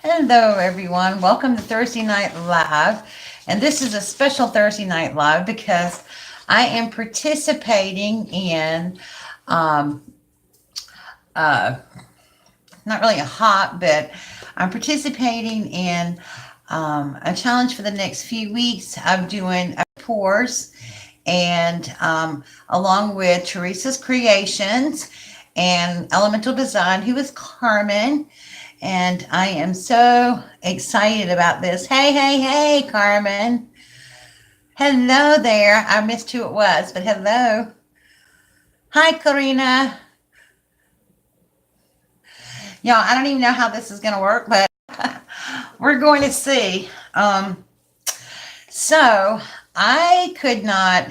Hello, everyone. Welcome to Thursday Night Live. And this is a special Thursday Night Live because I am participating in, um, uh, not really a hot, but I'm participating in a challenge for the next few weeks. I'm doing a tours and along with Teresa's Creations and Elemental Design, who is Carmen. And I am so excited about this. Hey, Carmen. Hello there. I missed who it was, but hello. Hi, Karina. Y'all, I don't even know how this is going to work, but we're going to see. So I could not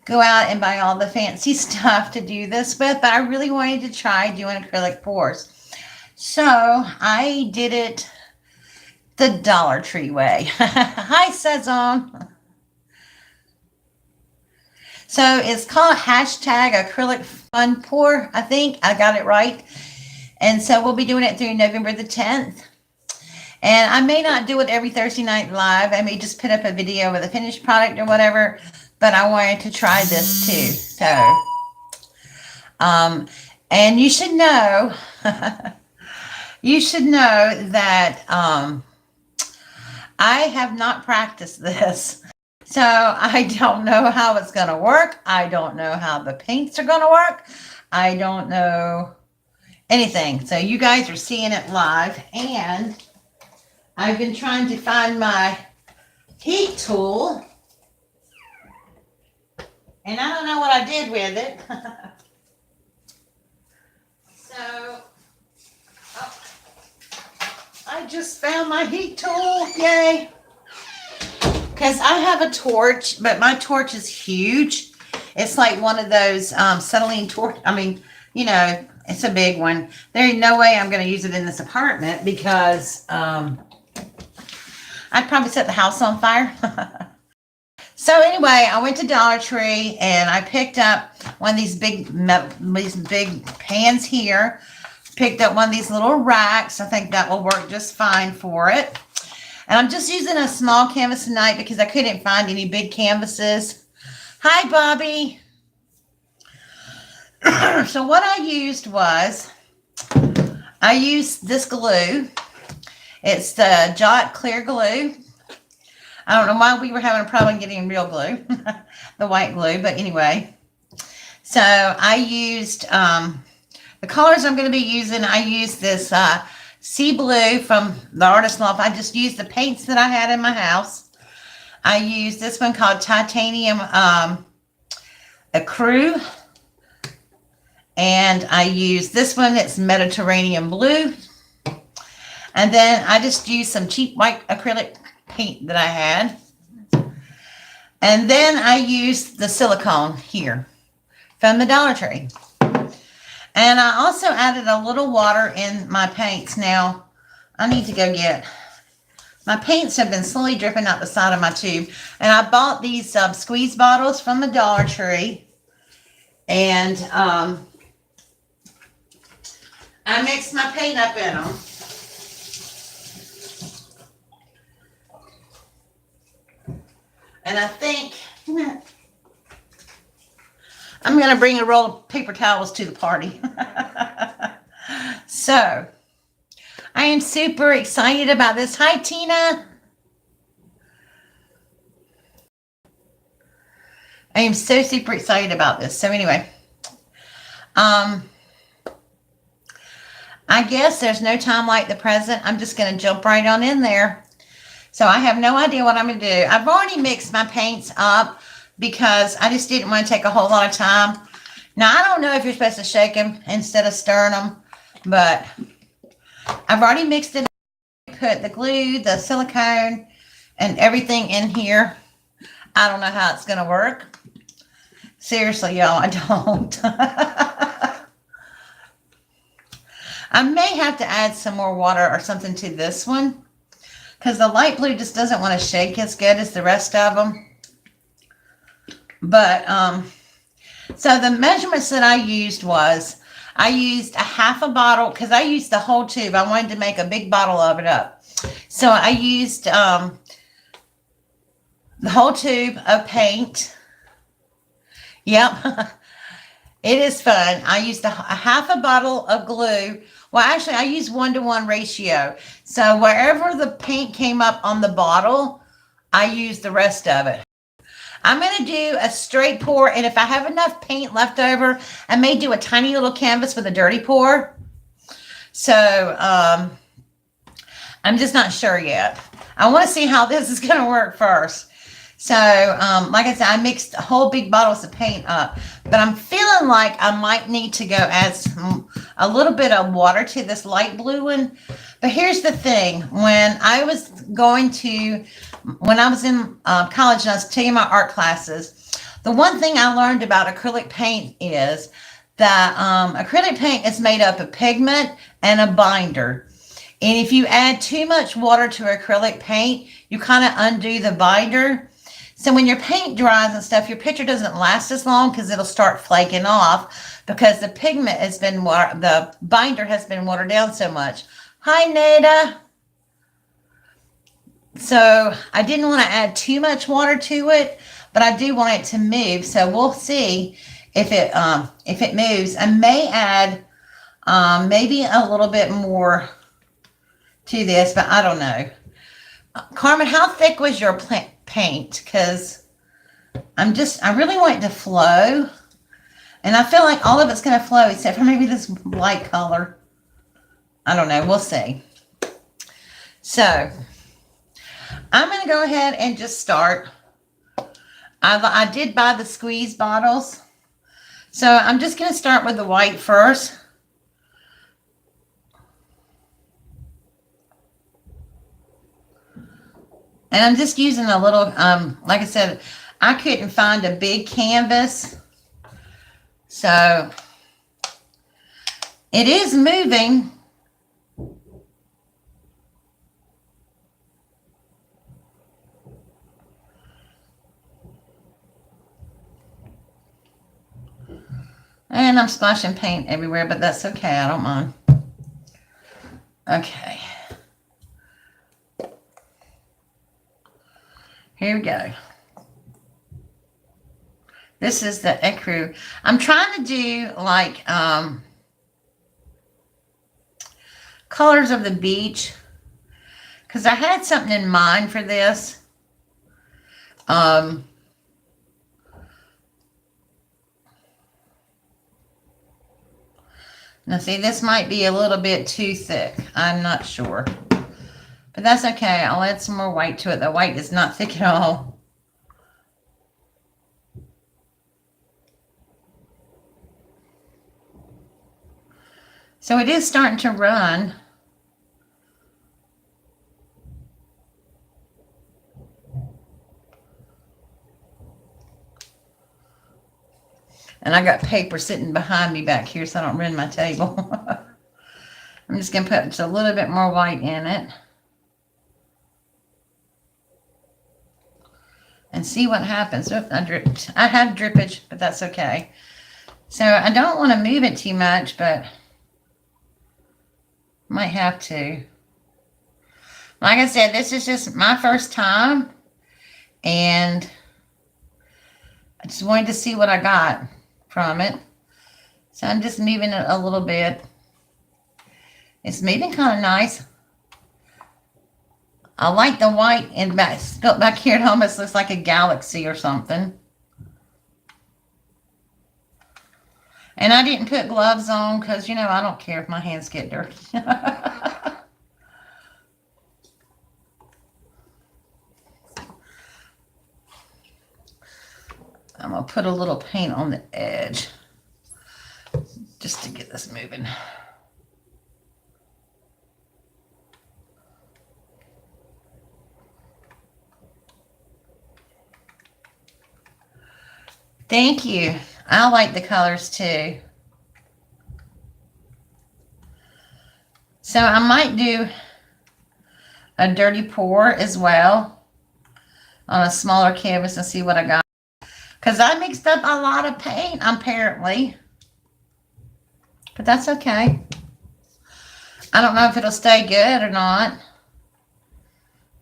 go out and buy all the fancy stuff to do this with, but I really wanted to try doing acrylic pours. So I did it the Dollar Tree way. Hi, Sazon. So it's called hashtag acrylic fun pour. I think I got it right. And so we'll be doing it through November the 10th. And I may not do it every Thursday night live. I may just put up a video with a finished product or whatever. But I wanted to try this too. So, and you should know, you should know that I have not practiced this. So I don't know how it's going to work. I don't know how the paints are going to work. I don't know anything. So you guys are seeing it live. And I've been trying to find my heat tool. And I don't know what I did with it. So I just found my heat tool. Yay. Because I have a torch, but my torch is huge. It's like one of those acetylene torch. I mean, you know, it's a big one. There ain't no way I'm going to use it in this apartment because I'd probably set the house on fire. So anyway, I went to Dollar Tree and I picked up one of these big pans here. Picked up one of these little racks. I think that will work just fine for it. And I'm just using a small canvas tonight because I couldn't find any big canvases. Hi, Bobby. So what I used was, I used this glue. It's the Jot Clear Glue. I don't know why we were having a problem getting real glue, the white glue, but anyway. So I used, the colors I'm going to be using, I used this sea blue from the Artist Loft. I just used the paints that I had in my house. I used this one called Titanium Ecru. And I used this one that's Mediterranean Blue. And then I just used some cheap white acrylic paint that I had. And then I used the silicone here from the Dollar Tree. And I also added a little water in my paints. Now, I need to go get, my paints have been slowly dripping out the side of my tube. And I bought these squeeze bottles from the Dollar Tree. And I mixed my paint up in them. And I think I'm going to bring a roll of paper towels to the party. So, I am super excited about this. Hi, Tina. I am so super excited about this. So anyway, I guess there's no time like the present. I'm just going to jump right on in there. So I have no idea what I'm going to do. I've already mixed my paints up because I just didn't want to take a whole lot of time. Now, I don't know if you're supposed to shake them instead of stirring them, but I've already mixed it. Put the glue, the silicone, and everything in here. I don't know how it's going to work. Seriously, y'all, I don't. I may have to add some more water or something to this one because the light blue just doesn't want to shake as good as the rest of them. But, so the measurements that I used was, I used a half a bottle because I used the whole tube. I wanted to make a big bottle of it up. So I used the whole tube of paint. Yep. It is fun. I used a half a bottle of glue. Well, actually, I used 1-to-1 ratio. So wherever the paint came up on the bottle, I used the rest of it. I'm going to do a straight pour, and if I have enough paint left over, I may do a tiny little canvas with a dirty pour. So I'm just not sure yet. I want to see how this is going to work first. So, like I said, I mixed whole big bottles of paint up, but I'm feeling like I might need to go add a little bit of water to this light blue one. But here's the thing. When I was in college and I was taking my art classes, the one thing I learned about acrylic paint is that acrylic paint is made up of pigment and a binder. And if you add too much water to acrylic paint, you kind of undo the binder. So when your paint dries and stuff, your picture doesn't last as long because it'll start flaking off because the pigment has been the binder has been watered down so much. Hi, Nada. So I didn't want to add too much water to it, but I do want it to move. So we'll see if it moves. I may add maybe a little bit more to this, but I don't know. Carmen, how thick was your paint? Because I really want it to flow. And I feel like all of it's going to flow except for maybe this light color. I don't know. We'll see. So I'm going to go ahead and just start. I did buy the squeeze bottles. So I'm just going to start with the white first. And I'm just using a little, like I said, I couldn't find a big canvas. So it is moving. And I'm splashing paint everywhere, but that's okay. I don't mind. Okay. Here we go. This is the ecru. I'm trying to do like colors of the beach because I had something in mind for this. Now see, this might be a little bit too thick. I'm not sure. But that's okay. I'll add some more white to it. The white is not thick at all. So it is starting to run. And I got paper sitting behind me back here so I don't ruin my table. I'm just going to put just a little bit more white in it. And see what happens. Oh, I have drippage, but that's okay. So I don't want to move it too much, but might have to. Like I said, this is just my first time, and I just wanted to see what I got from it. So I'm just moving it a little bit. It's moving kind of nice. I like the white and back here. It almost looks like a galaxy or something. And I didn't put gloves on because, you know, I don't care if my hands get dirty. I'm going to put a little paint on the edge just to get this moving. Thank you. I like the colors too. So I might do a dirty pour as well on a smaller canvas and see what I got. Because I mixed up a lot of paint, apparently. But that's okay. I don't know if it'll stay good or not.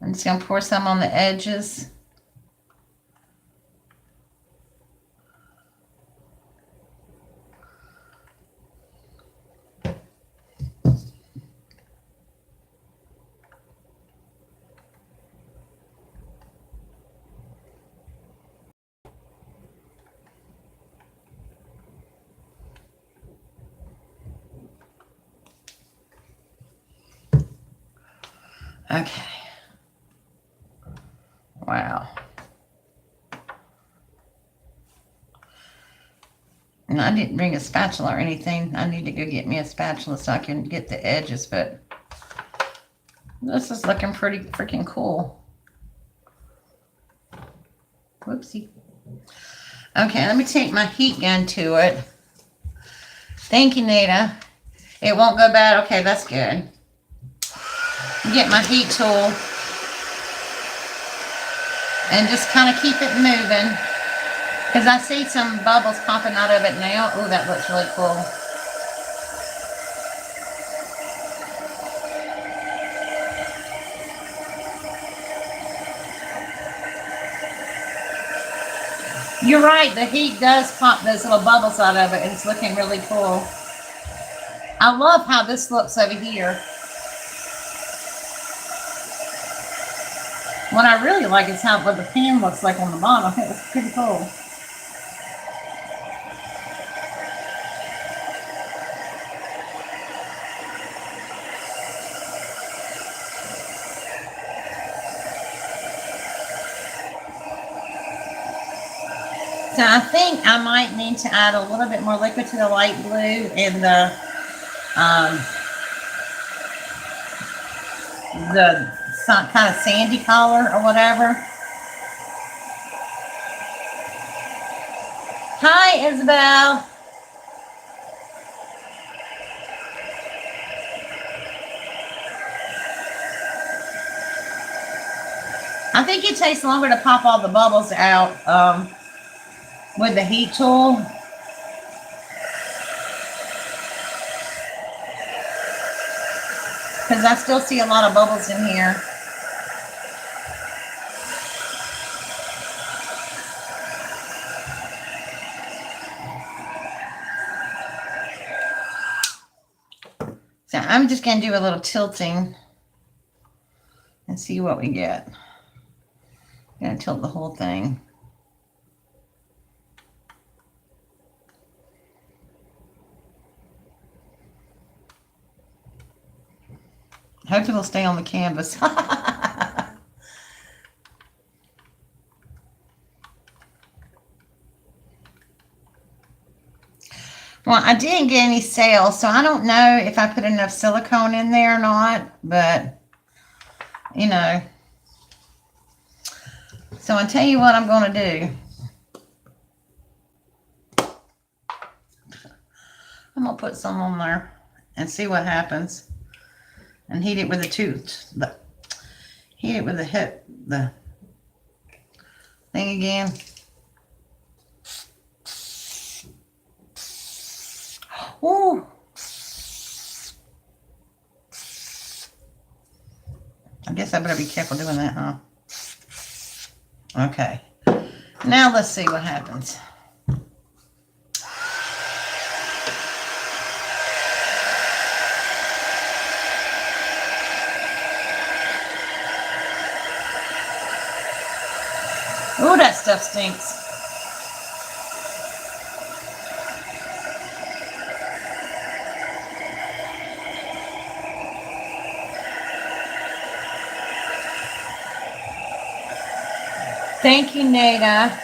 I'm just going to pour some on the edges. Okay. Wow. And I didn't bring a spatula or anything. I need to go get me a spatula so I can get the edges, but this is looking pretty freaking cool. Whoopsie. Okay, let me take my heat gun to it. Thank you, Nita. It won't go bad. Okay, that's good. Get my heat tool and just kind of keep it moving. Because I see some bubbles popping out of it now. Oh, that looks really cool. You're right, the heat does pop those little bubbles out of it, and it's looking really cool. I love how this looks over here. What I really like is what the pan looks like on the bottom. It was pretty cool. So I think I might need to add a little bit more liquid to the light blue and the kind of sandy color or whatever. Hi, Isabel. I think it takes longer to pop all the bubbles out with the heat tool. Because I still see a lot of bubbles in here. So I'm just going to do a little tilting and see what we get. I'm going to tilt the whole thing. Hope it'll stay on the canvas. Well, I didn't get any sales, so I don't know if I put enough silicone in there or not, but, you know. So I'll tell you what I'm going to do. I'm going to put some on there and see what happens. And heat it with the heat it with the thing again. Ooh. I guess I better be careful doing that, huh? Okay. Now let's see what happens. Ooh, that stuff stinks. Thank you, Nada.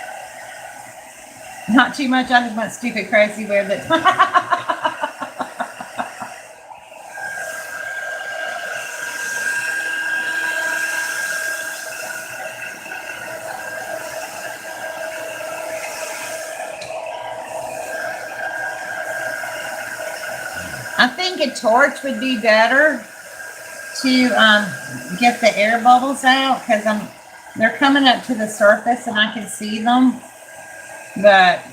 Not too much. I just went stupid crazy with it. I think a torch would be better to get the air bubbles out because they're coming up to the surface and I can see them, but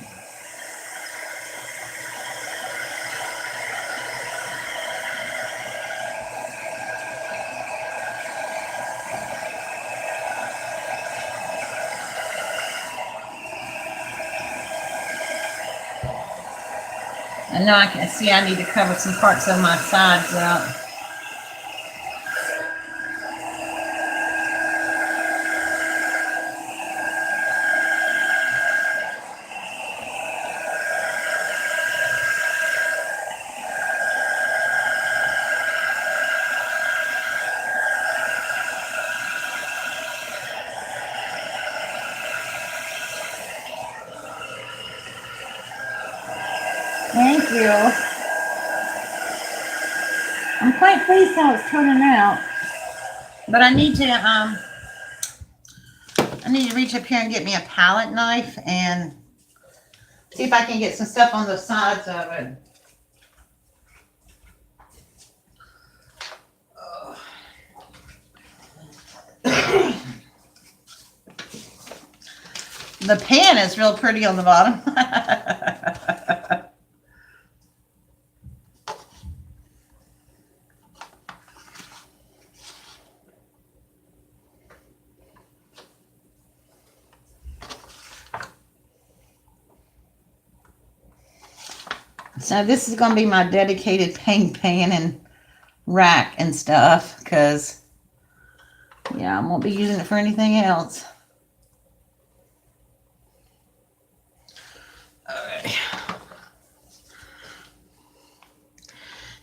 And now I can see I need to cover some parts of my sides up. Thank you. I'm quite pleased how it's turning out. But I need to reach up here and get me a palette knife and see if I can get some stuff on the sides of it. The pan is real pretty on the bottom. So this is going to be my dedicated paint pan and rack and stuff, because, yeah, I won't be using it for anything else.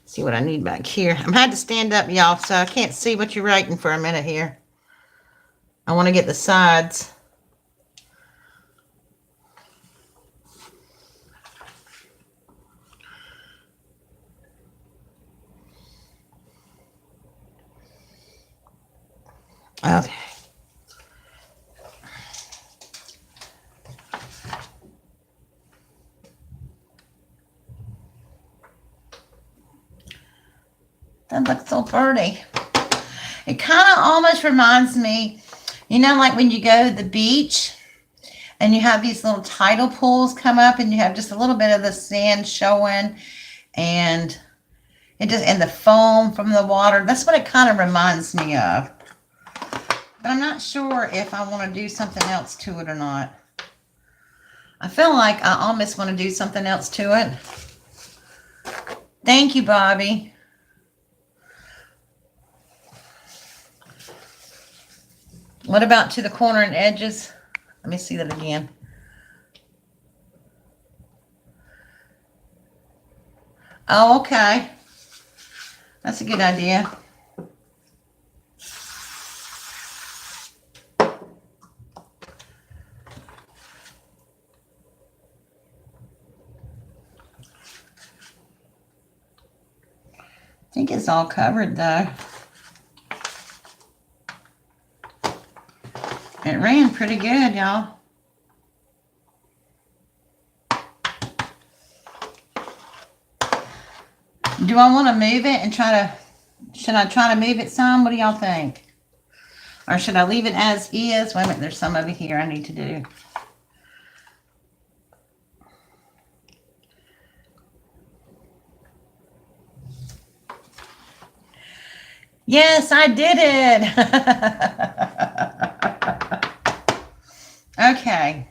See what I need back here. I'm had to stand up, y'all, so I can't see what you're writing for a minute here. I want to get the sides. Okay. That looks so pretty. It kind of almost reminds me, you know, like when you go to the beach and you have these little tidal pools come up and you have just a little bit of the sand showing and it just, and the foam from the water. That's what it kind of reminds me of. But I'm not sure if I want to do something else to it or not. I feel like I almost want to do something else to it. Thank you, Bobby. What about to the corner and edges? Let me see that again. Oh, okay. That's a good idea. I think it's all covered though. It ran pretty good, y'all. Do I want to move it and should I try to move it some? What do y'all think? Or should I leave it as is? Wait a minute, there's some over here I need to do. Yes, I did it. Okay.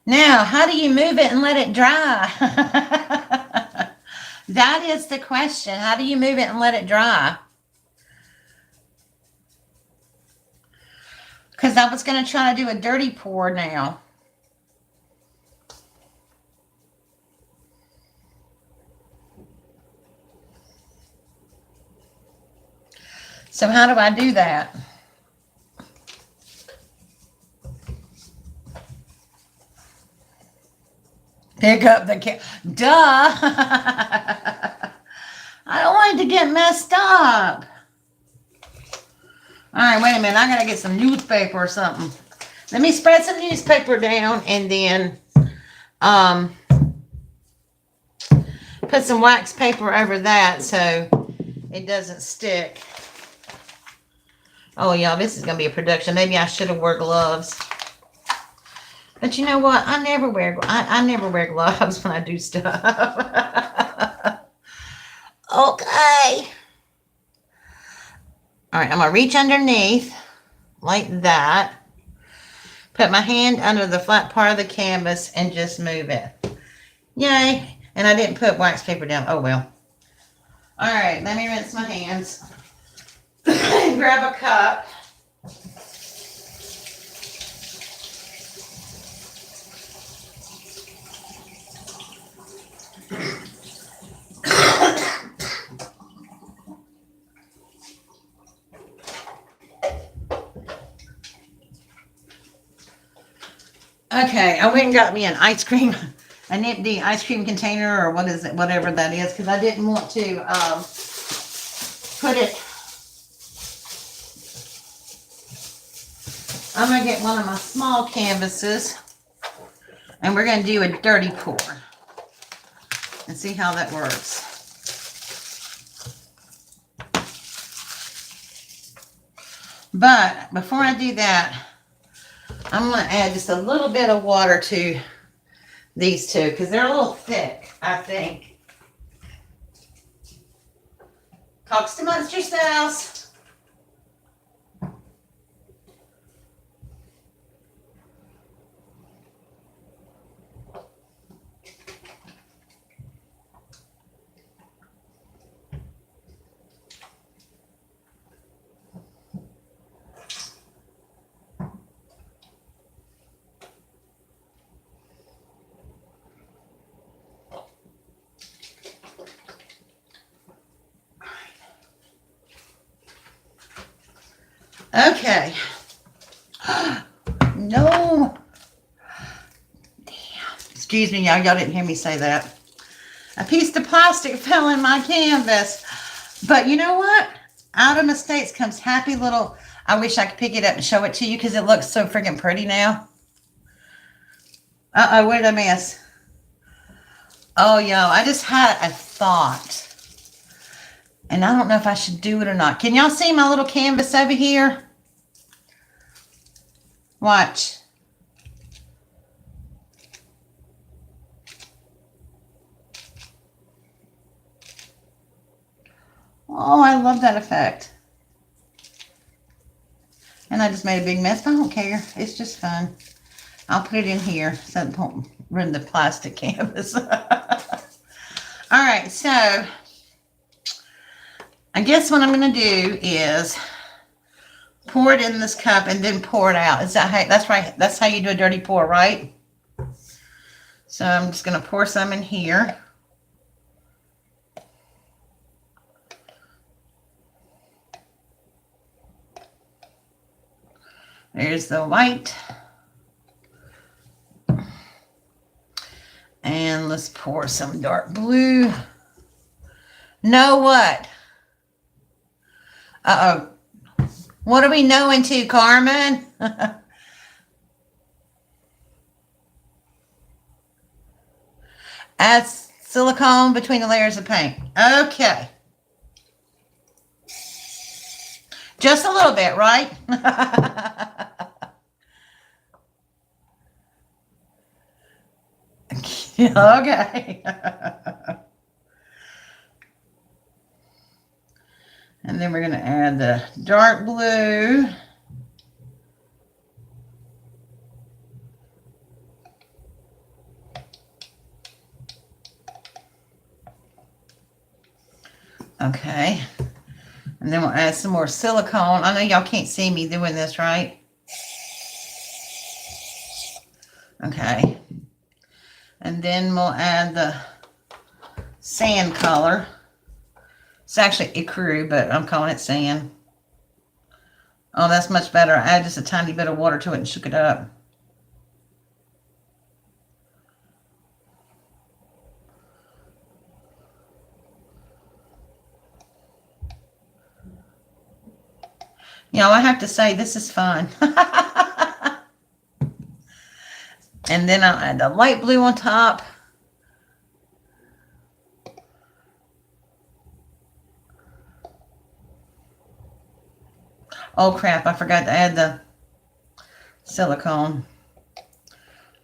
Now, how do you move it and let it dry? That is the question. How do you move it and let it dry? Because I was going to try to do a dirty pour now. So how do I do that? Pick up the duh. I don't want it to get messed up. All right, wait a minute. I got to get some newspaper or something. Let me spread some newspaper down and then put some wax paper over that so it doesn't stick. Oh, y'all, this is going to be a production. Maybe I should have wore gloves. But you know what? I never wear gloves when I do stuff. Okay. All right, I'm going to reach underneath like that. Put my hand under the flat part of the canvas and just move it. Yay. And I didn't put wax paper down. Oh, well. All right, let me rinse my hands. Grab a cup. Okay, I went and got me an empty ice cream container, or what is it, whatever that is, because I didn't want to put it. I'm going to get one of my small canvases, and we're going to do a dirty pour and see how that works. But before I do that, I'm going to add just a little bit of water to these two because they're a little thick, I think. Talks amongst yourselves. Okay. No. Damn. Excuse me, y'all. Y'all didn't hear me say that. A piece of plastic fell in my canvas. But you know what? Out of mistakes comes happy little... I wish I could pick it up and show it to you because it looks so freaking pretty now. Uh-oh, what did I miss? Oh, y'all, I just had a thought. And I don't know if I should do it or not. Can y'all see my little canvas over here? Watch. Oh, I love that effect. And I just made a big mess, but I don't care. It's just fun. I'll put it in here so it won't ruin the plastic canvas. All right, so I guess what I'm going to do is pour it in this cup and then pour it out. Is that how, that's right. That's how you do a dirty pour, right? So I'm just going to pour some in here. There's the white. And let's pour some dark blue. Know what? Uh-oh. What are we knowing to, Carmen? Add silicone between the layers of paint. Okay. Just a little bit, right? Okay. And then we're going to add the dark blue. Okay. And then we'll add some more silicone. I know y'all can't see me doing this, right? Okay. And then we'll add the sand color. It's actually ecru, but I'm calling it sand. Oh, that's much better. I added just a tiny bit of water to it and shook it up. You know, I have to say, this is fun. And then I'll add the light blue on top. Oh, crap. I forgot to add the silicone.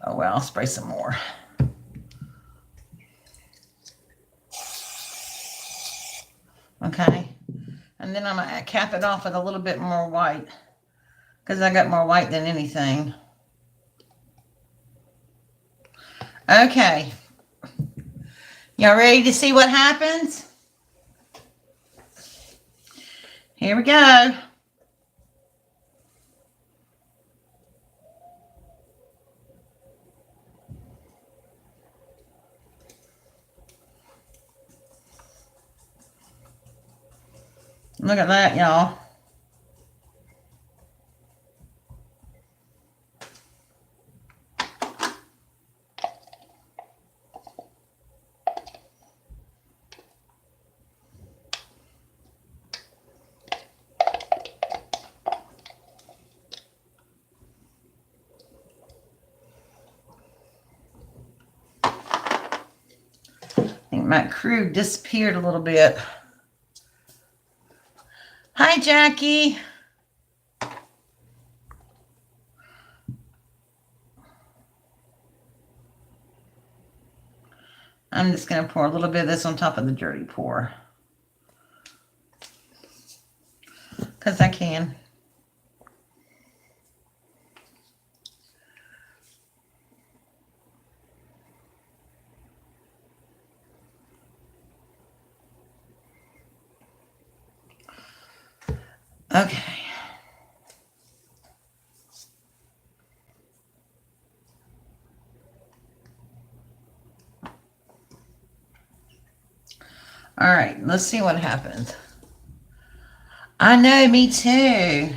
Oh, well, I'll spray some more. Okay. And then I'm going to cap it off with a little bit more white because I got more white than anything. Okay. Y'all ready to see what happens? Here we go. Look at that, y'all. I think my crew disappeared a little bit. Hi, Jackie. I'm just going to pour a little bit of this on top of the dirty pour. Because I can. Okay. All right, let's see what happens. I know, me too.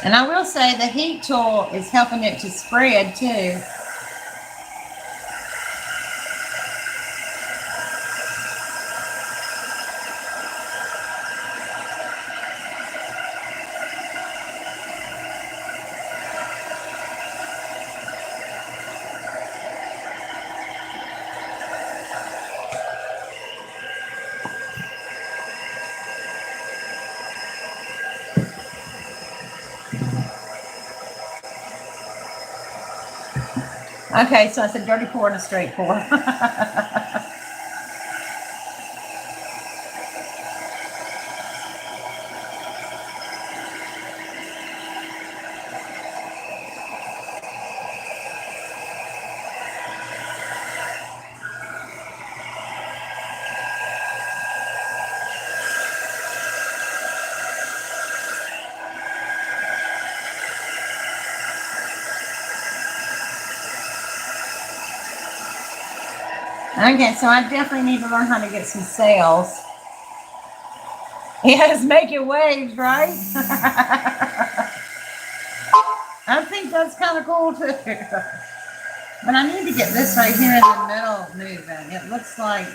And I will say the heat tool is helping it to spread too. Okay, so I said dirty pour and a straight pour. Okay, so I definitely need to learn how to get some sails. Yes, making waves, right? I think that's kind of cool too. But I need to get this right here in the middle moving. It looks like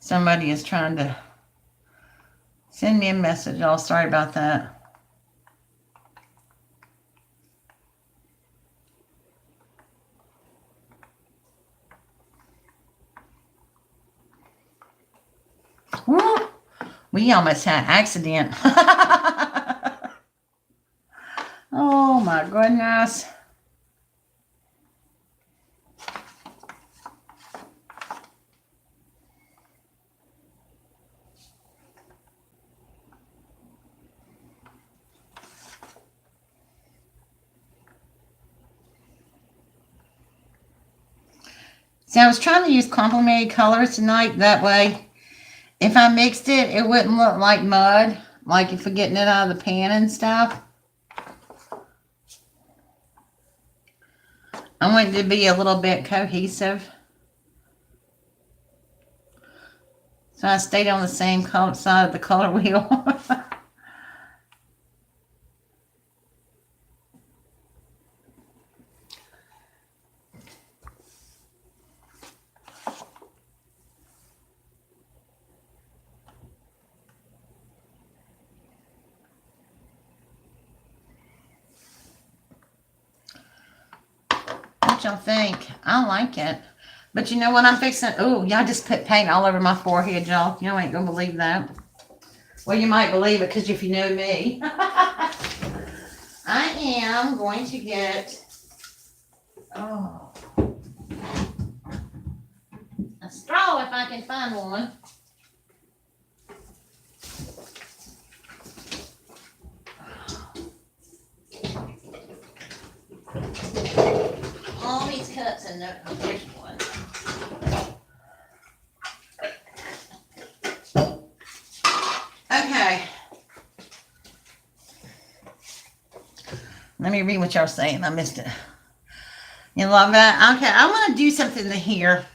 somebody is trying to send me a message. Oh, sorry about that. Woo! We almost had an accident. Oh my goodness. See, I was trying to use complementary colors tonight. That way, if I mixed it, it wouldn't look like mud. Like if we're getting it out of the pan and stuff. I want it to be a little bit cohesive. So I stayed on the same color side of the color wheel. what y'all think. I like it. But you know what I'm fixing? Oh, y'all just put paint all over my forehead, y'all. Y'all ain't gonna believe that. Well, you might believe it because if you know me. I am going to get, a straw if I can find one. All these cups and there's one. Okay. Let me read what y'all saying. I missed it. You love that? Okay, I want to do something to here.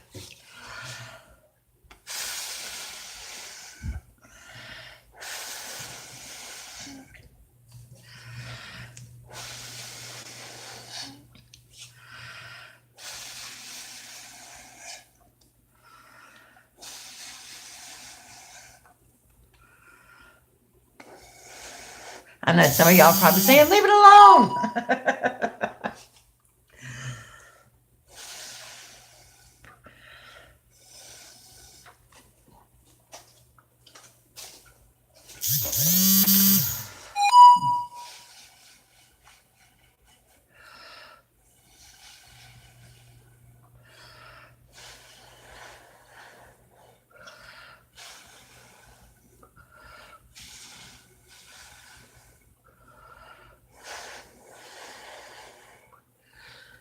I know some of y'all probably saying, leave it alone.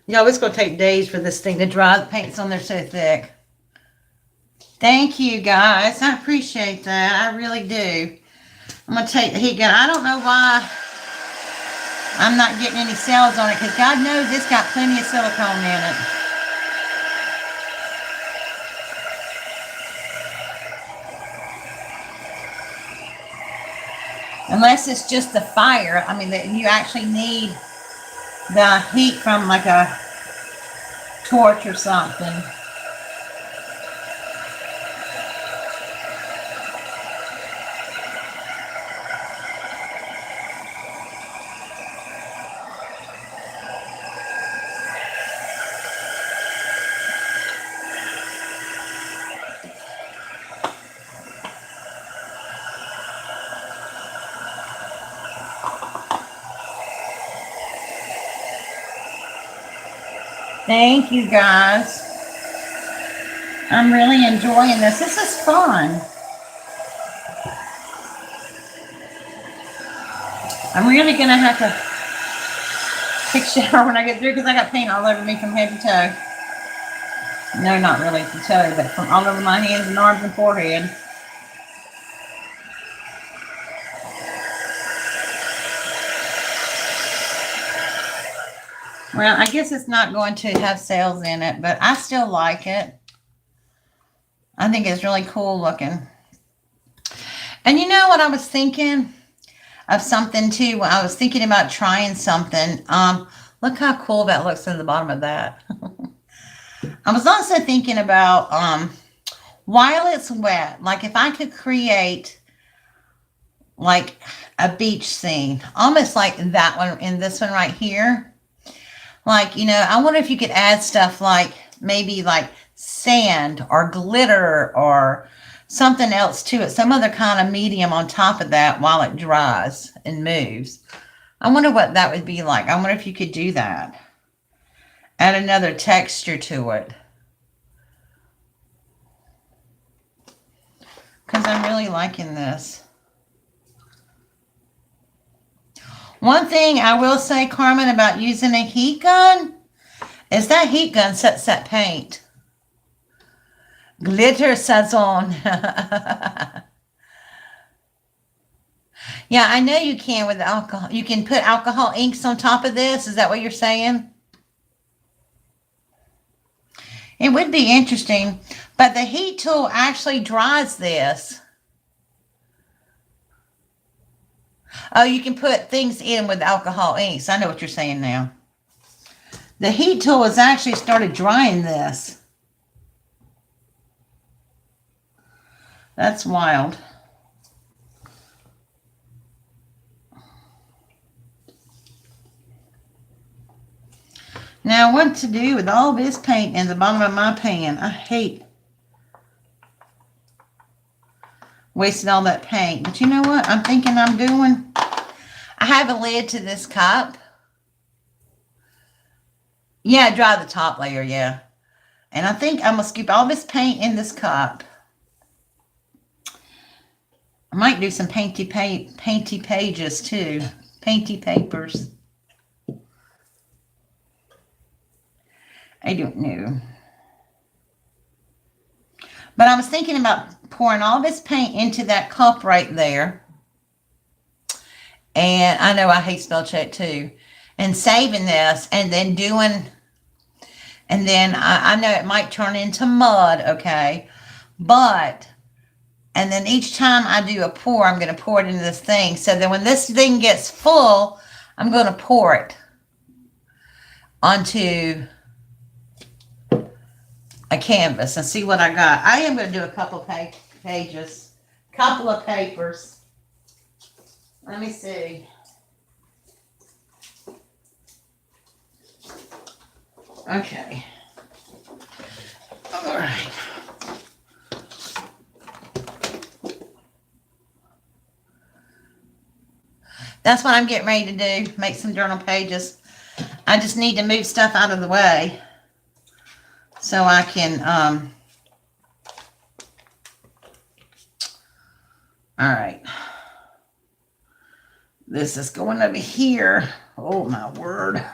Yo, it's going to take days for this thing to dry. The paint's on there so thick. Thank you, guys. I appreciate that. I really do. I'm going to take the heat gun. I don't know why I'm not getting any sales on it because God knows it's got plenty of silicone in it. Unless it's just the fire. I mean, you actually need the heat from like a torch or something. Thank you, guys. I'm really enjoying this. This is fun. I'm really going to have to take a shower when I get through because I got paint all over me from head to toe. No, not really to toe, but from all over my hands and arms and forehead. Well, I guess it's not going to have sales in it, but I still like it. I think it's really cool looking. And you know what I was thinking of something too? I was thinking about trying something. Look how cool that looks in the bottom of that. I was also thinking about while it's wet, like if I could create like a beach scene, almost like that one in this one right here. Like, you know, I wonder if you could add stuff like maybe like sand or glitter or something else to it, some other kind of medium on top of that while it dries and moves. I wonder what that would be like. I wonder if you could do that. Add another texture to it. Because I'm really liking this. One thing I will say, Carmen, about using a heat gun is that heat gun sets that paint. Glitter saison. Yeah, I know you can with alcohol. You can put alcohol inks on top of this. Is that what you're saying? It would be interesting. But the heat tool actually dries this. Oh, you can put things in with alcohol inks. I know what you're saying now. The heat tool has actually started drying this. That's wild. Now, what to do with all this paint in the bottom of my pan? I hate wasting all that paint. But you know what I'm thinking I'm doing? I have a lid to this cup. Yeah, dry the top layer, yeah. And I think I'm going to scoop all this paint in this cup. I might do some painty pages too. Painty papers. I don't know. But I was thinking about pouring all this paint into that cup right there. And I know I hate spell check too. And saving this and then doing, and then I know it might turn into mud, okay? But, and then each time I do a pour, I'm going to pour it into this thing. So then when this thing gets full, I'm going to pour it onto a canvas and see what I got. I am going to do a couple pages, couple of papers. Let me see. Okay. All right. That's what I'm getting ready to do, make some journal pages. I just need to move stuff out of the way so I can, all right. This is going over here. Oh, my word.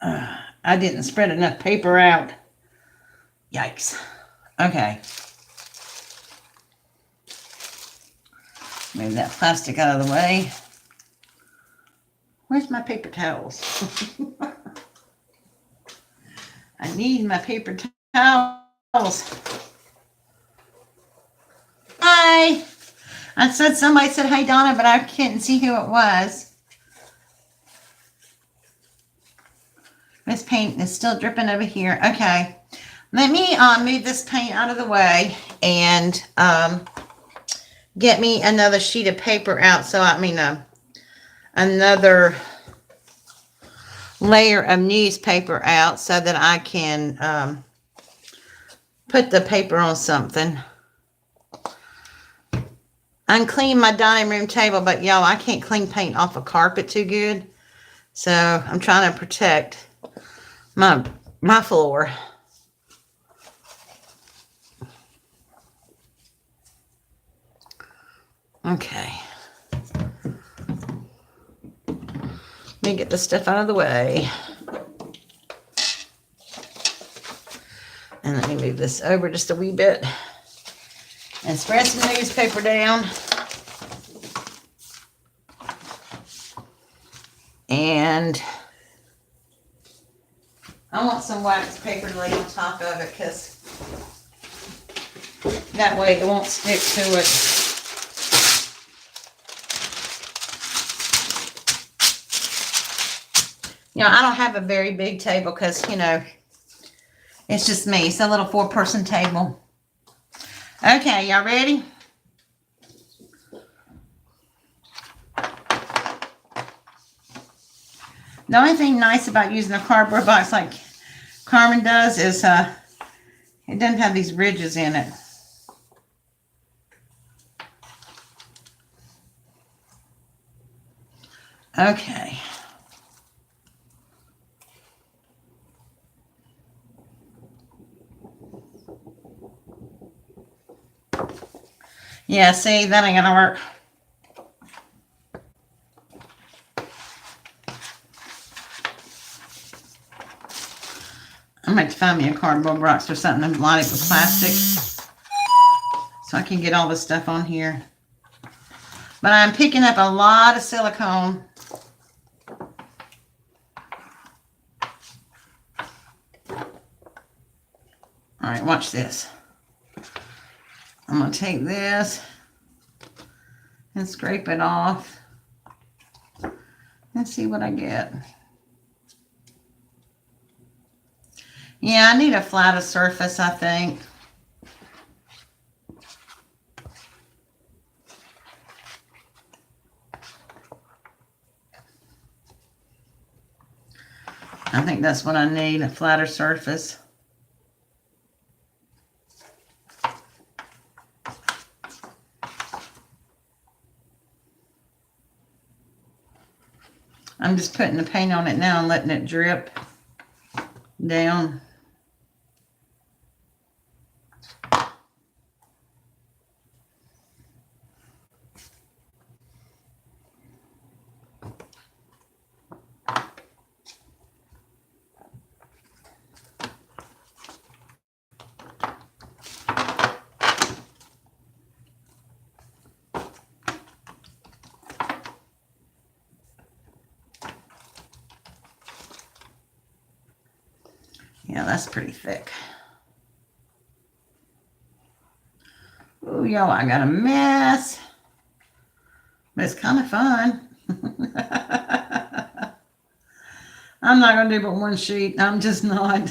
I didn't spread enough paper out. Yikes. Okay. Move that plastic out of the way. Where's my paper towels? I need my paper towels. Hi. I said somebody said, hey, Donna, but I couldn't see who it was. This paint is still dripping over here. Okay. Let me move this paint out of the way and get me another sheet of paper out. So, I mean, another layer of newspaper out so that I can put the paper on something. Unclean my dining room table, but y'all, I can't clean paint off a carpet too good. So I'm trying to protect my floor. Okay. Let me get this stuff out of the way. And let me move this over just a wee bit. And spread some newspaper down. And I want some wax paper to lay on top of it because that way it won't stick to it. You know, I don't have a very big table because, you know, it's just me. It's a little 4-person table. Okay, y'all ready? The only thing nice about using a cardboard box like Carmen does is it doesn't have these ridges in it. Okay. Yeah, see, that ain't gonna work. I'm gonna have to find me a cardboard box or something and line it with plastic so I can get all this stuff on here. But I'm picking up a lot of silicone. All right, watch this. I'm going to take this and scrape it off and see what I get. Yeah, I need a flatter surface, I think. I think that's what I need, a flatter surface. I'm just putting the paint on it now and letting it drip down. Yeah, that's pretty thick. Oh, y'all, I got a mess. But it's kind of fun. I'm not going to do but one sheet. I'm just not.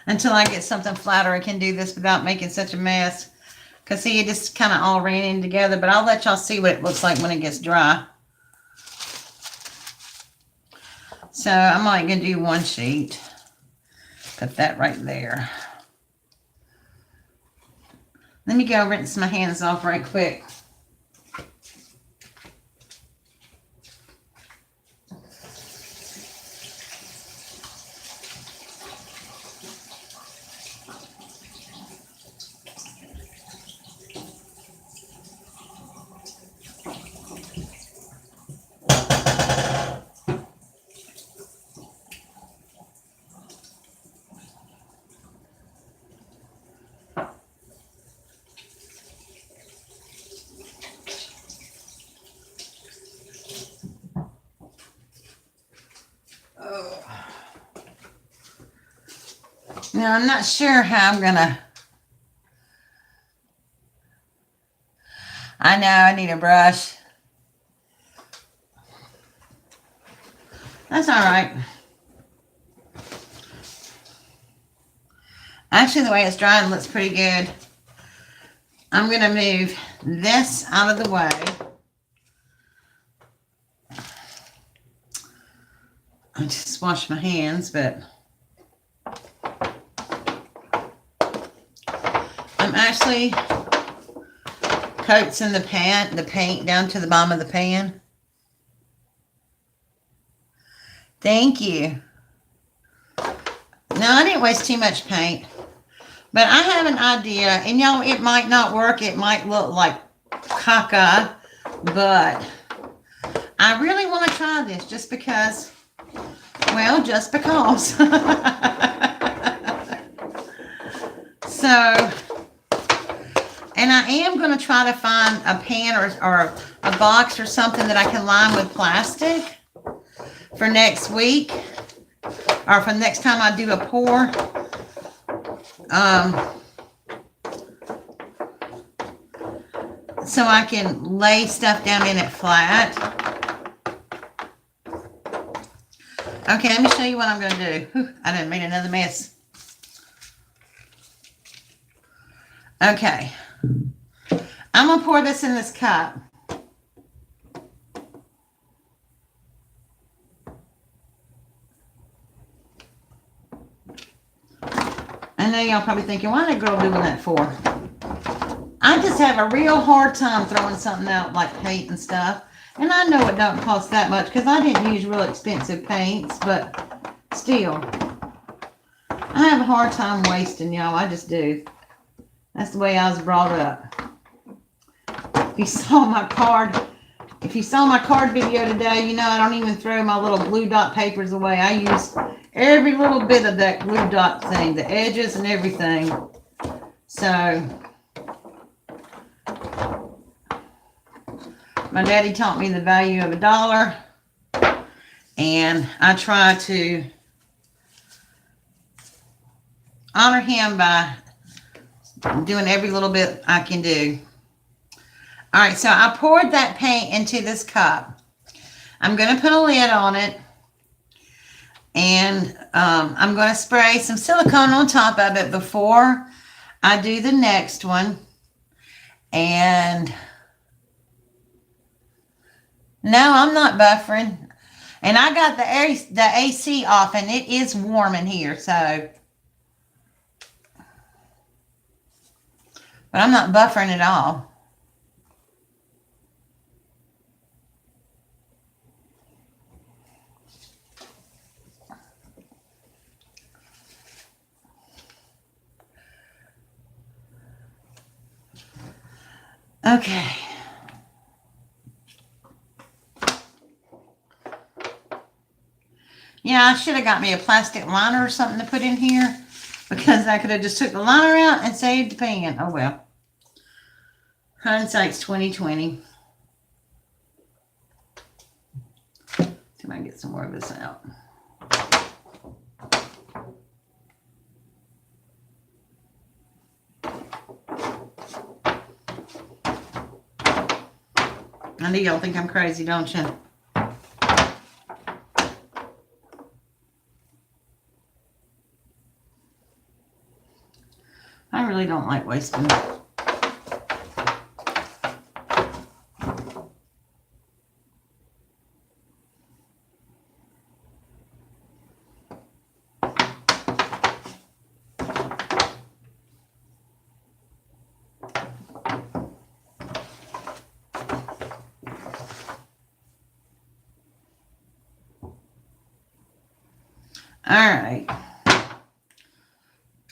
Until I get something flatter, I can do this without making such a mess. Because, see, it just kind of all ran in together. But I'll let y'all see what it looks like when it gets dry. So, I'm only going to do one sheet. Put that right there. Let me go rinse my hands off right quick. Now, I'm not sure how I'm gonna. I know I need a brush. That's all right. Actually, the way it's drying looks pretty good. I'm gonna move this out of the way. I just washed my hands, but I'm actually coating the paint down to the bottom of the pan. Thank you. No, I didn't waste too much paint. But I have an idea, and y'all, it might not work. It might look like caca, but I really want to try this just because, well, just because. So, and I am going to try to find a pan or a box or something that I can line with plastic for next week, or for next time I do a pour. So I can lay stuff down in it flat. Okay, let me show you what I'm going to do. Whew, I didn't make another mess. Okay. I'm going to pour this in this cup. I know y'all probably thinking, why is that girl doing that for? I just have a real hard time throwing something out like paint and stuff. And I know it don't cost that much because I didn't use real expensive paints, but still. I have a hard time wasting, y'all. I just do. That's the way I was brought up. If you saw my card video today, you know I don't even throw my little blue dot papers away. I use every little bit of that blue dot thing, the edges and everything. So, my daddy taught me the value of $1, and I try to honor him by doing every little bit I can do. All right, so I poured that paint into this cup. I'm going to put a lid on it, and I'm going to spray some silicone on top of it before I do the next one. And no, I'm not buffering. And I got the AC off, and it is warm in here, so. But I'm not buffering at all. Okay. Yeah, I should have got me a plastic liner or something to put in here, because I could have just took the liner out and saved the pan. Oh well. Hindsight's 2020. See if I can get some more of this out. I know y'all think I'm crazy, don't you? I really don't like wasting. All right.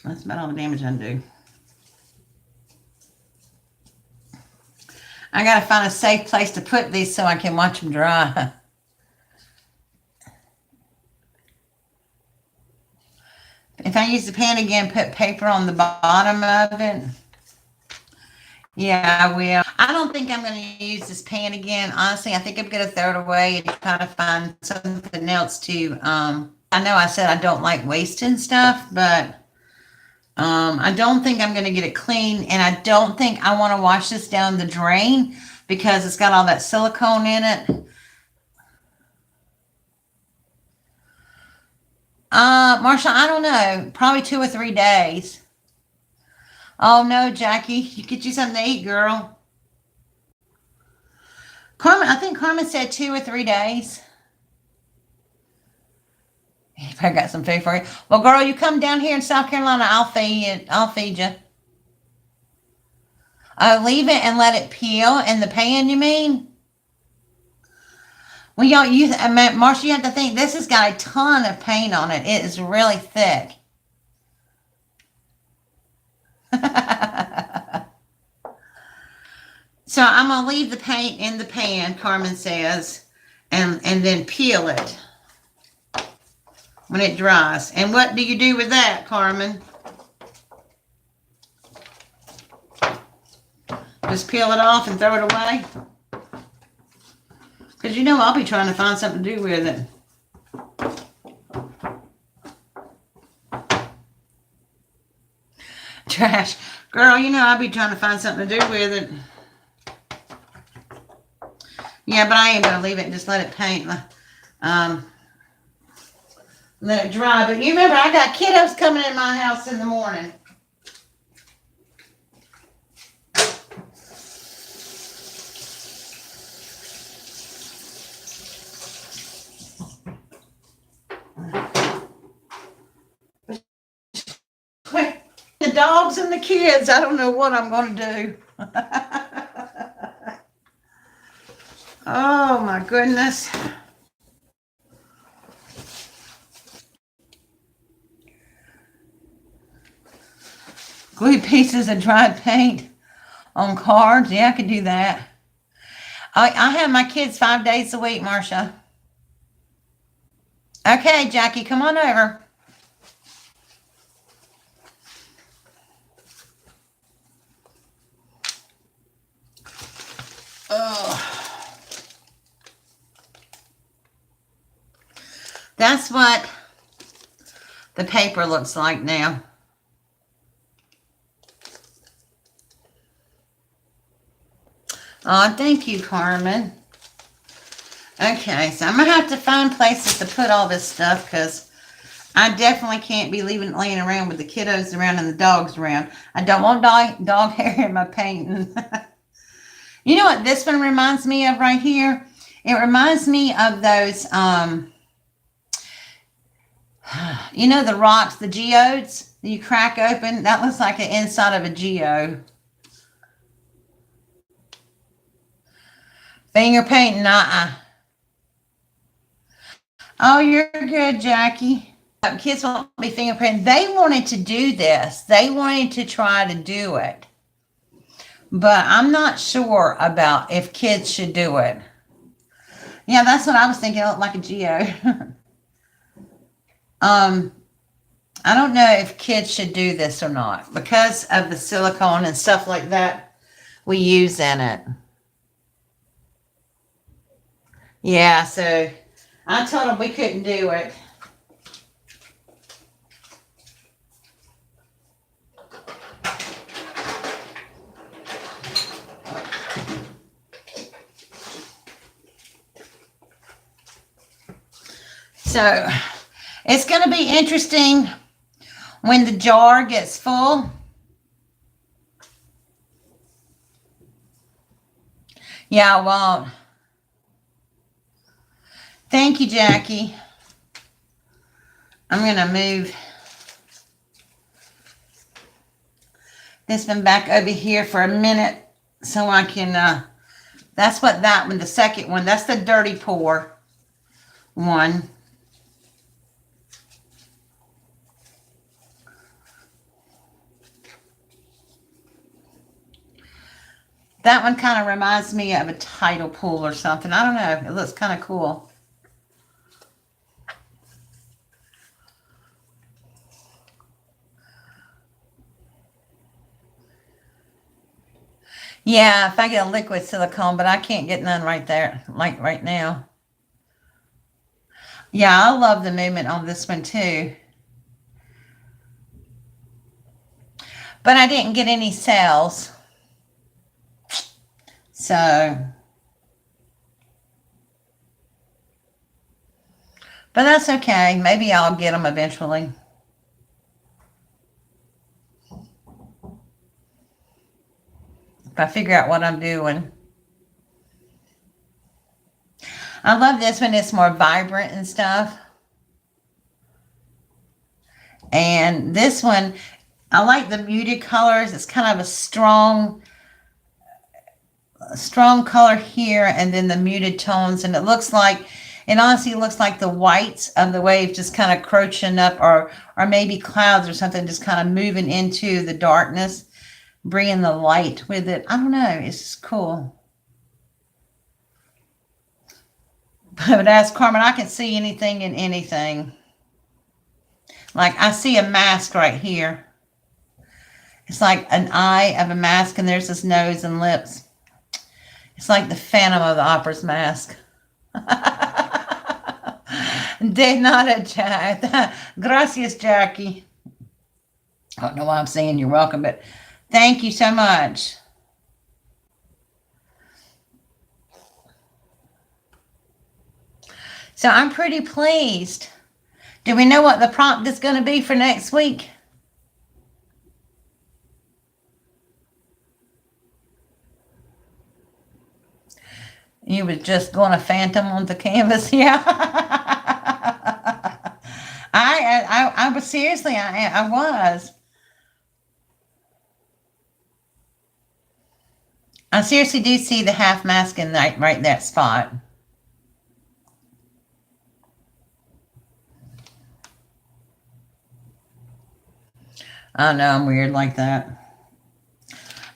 That's about all the damage I do. I got to find a safe place to put these so I can watch them dry. If I use the pan again, put paper on the bottom of it. Yeah, I will. I don't think I'm going to use this pan again. Honestly, I think I'm going to throw it away and try to find something else to, I know I said I don't like wasting stuff, but I don't think I'm going to get it clean, and I don't think I want to wash this down the drain because it's got all that silicone in it. Marsha, I don't know. Probably 2 or 3 days. Oh, no, Jackie. You get you something to eat, girl. Carmen, I think Carmen said 2 or 3 days. If I got some food for you. Well, girl, you come down here in South Carolina, I'll feed you. Leave it and let it peel in the pan, you mean? Well, y'all, Marsha, you have to think, this has got a ton of paint on it. It is really thick. So I'm going to leave the paint in the pan, Carmen says, and then peel it when it dries. And what do you do with that, Carmen? Just peel it off and throw it away? Because you know I'll be trying to find something to do with it. Trash. Girl, you know I'll be trying to find something to do with it. Yeah, but I ain't going to leave it and just let it paint. Let it dry. But you remember, I got kiddos coming in my house in the morning. The dogs and the kids, I don't know what I'm going to do. Oh, my goodness. Glue pieces of dried paint on cards. Yeah, I could do that. I have my kids 5 days a week, Marsha. Okay, Jackie, come on over. Oh. That's what the paper looks like now. Oh, thank you, Carmen. Okay, so I'm going to have to find places to put all this stuff because I definitely can't be leaving it laying around with the kiddos around and the dogs around. I don't want dog hair in my painting. You know what this one reminds me of right here? It reminds me of those, you know, the rocks, the geodes that you crack open. That looks like the inside of a geode. Finger painting, Oh, you're good, Jackie. Kids won't be fingerprinting. They wanted to do this. They wanted to try to do it. But I'm not sure about if kids should do it. Yeah, that's what I was thinking. It looked like a geode. I don't know if kids should do this or not because of the silicone and stuff like that we use in it. Yeah, so I told them we couldn't do it. So it's going to be interesting when the jar gets full. Yeah, I won't. Thank you, Jackie. I'm going to move this one back over here for a minute so I can, that's what that one, the second one, that's the dirty pour one. That one kind of reminds me of a tidal pool or something. I don't know. It looks kind of cool. Yeah, if I get a liquid silicone, but I can't get none right there, like right now. Yeah, I love the movement on this one too. But I didn't get any sales. So, but that's okay. Maybe I'll get them eventually. If I figure out what I'm doing. I love this one. It's more vibrant and stuff. And this one, I like the muted colors. It's kind of a strong color here and then the muted tones. And it honestly looks like the whites of the wave just kind of crouching up or maybe clouds or something just kind of moving into the darkness, bringing the light with it. I don't know. It's just cool. But as Carmen, I can see anything in anything. Like I see a mask right here. It's like an eye of a mask and there's his nose and lips. It's like the Phantom of the Opera's mask. De nada, Jack. Gracias, Jackie. I don't know why I'm saying you're welcome, but thank you so much. So I'm pretty pleased. Do we know what the prompt is going to be for next week? You was just going to phantom on the canvas, yeah. I was seriously, I was. I seriously do see the half mask in right that spot. I know I'm weird like that.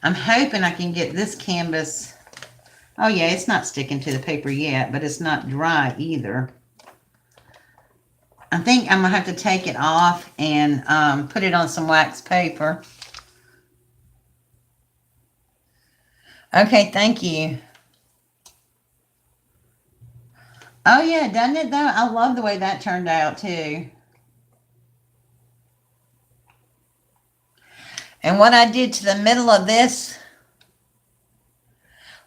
I'm hoping I can get this canvas. Oh yeah, it's not sticking to the paper yet, but it's not dry either. I think I'm going to have to take it off and put it on some wax paper. Okay, thank you. Oh yeah, doesn't it though? I love the way that turned out too. And what I did to the middle of this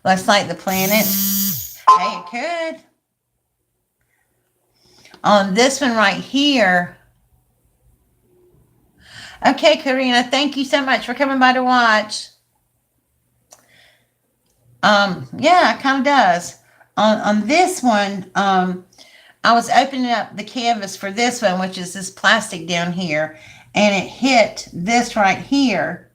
looks like the planet. Hey, it could. On this one right here. Okay, Karina, thank you so much for coming by to watch. Yeah, it kind of does. On this one, I was opening up the canvas for this one, which is this plastic down here, and it hit this right here.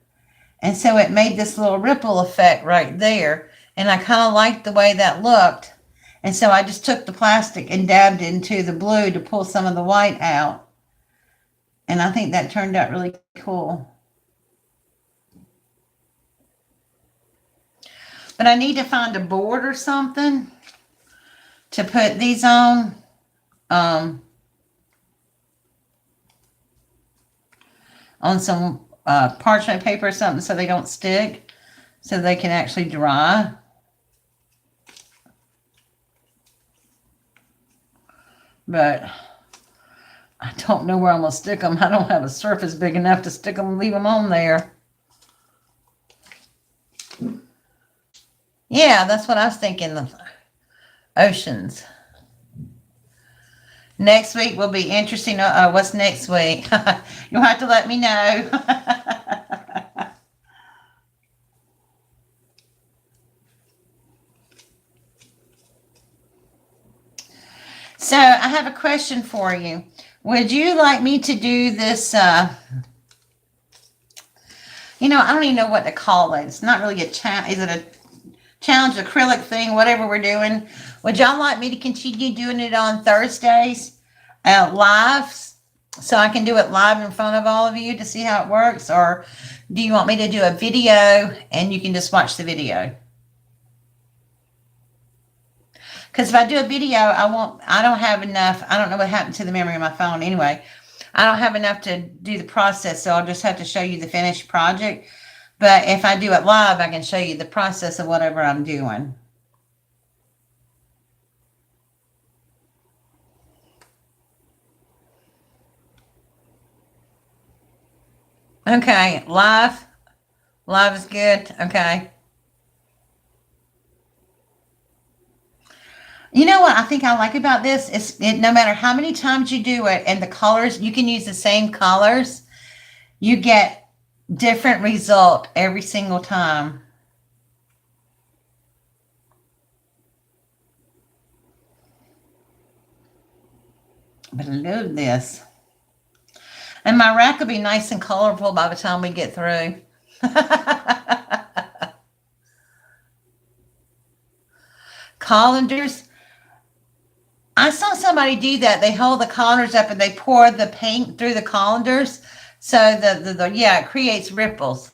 And so it made this little ripple effect right there. And I kind of liked the way that looked. And so I just took the plastic and dabbed into the blue to pull some of the white out. And I think that turned out really cool. But I need to find a board or something to put these on. On some parchment paper or something so they don't stick, so they can actually dry. But I don't know where I'm going to stick them. I don't have a surface big enough to stick them and leave them on there. Yeah, that's what I was thinking. The oceans. Next week will be interesting. What's next week? You'll have to let me know. So I have a question for you. Would you like me to do this? I don't even know what to call it. It's not really a challenge. Is it a challenge, acrylic thing, whatever we're doing? Would y'all like me to continue doing it on Thursdays, live, so I can do it live in front of all of you to see how it works? Or do you want me to do a video and you can just watch the video? Because if I do a video, I don't have enough. I don't know what happened to the memory of my phone anyway. I don't have enough to do the process, so I'll just have to show you the finished project. But if I do it live, I can show you the process of whatever I'm doing. Okay, live. Live is good. Okay. You know what I think I like about this is no matter how many times you do it and the colors, you can use the same colors. You get different result every single time. But I love this. And my rack will be nice and colorful by the time we get through. Colanders. I saw somebody do that. They hold the colanders up and they pour the paint through the colanders. So it creates ripples.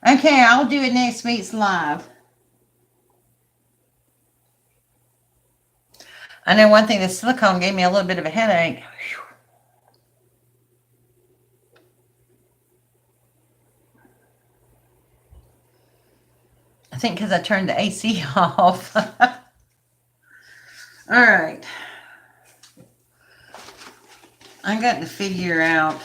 Okay, I'll do it next week's live. I know one thing, the silicone gave me a little bit of a headache. I think because I turned the AC off. All right. I got to figure out.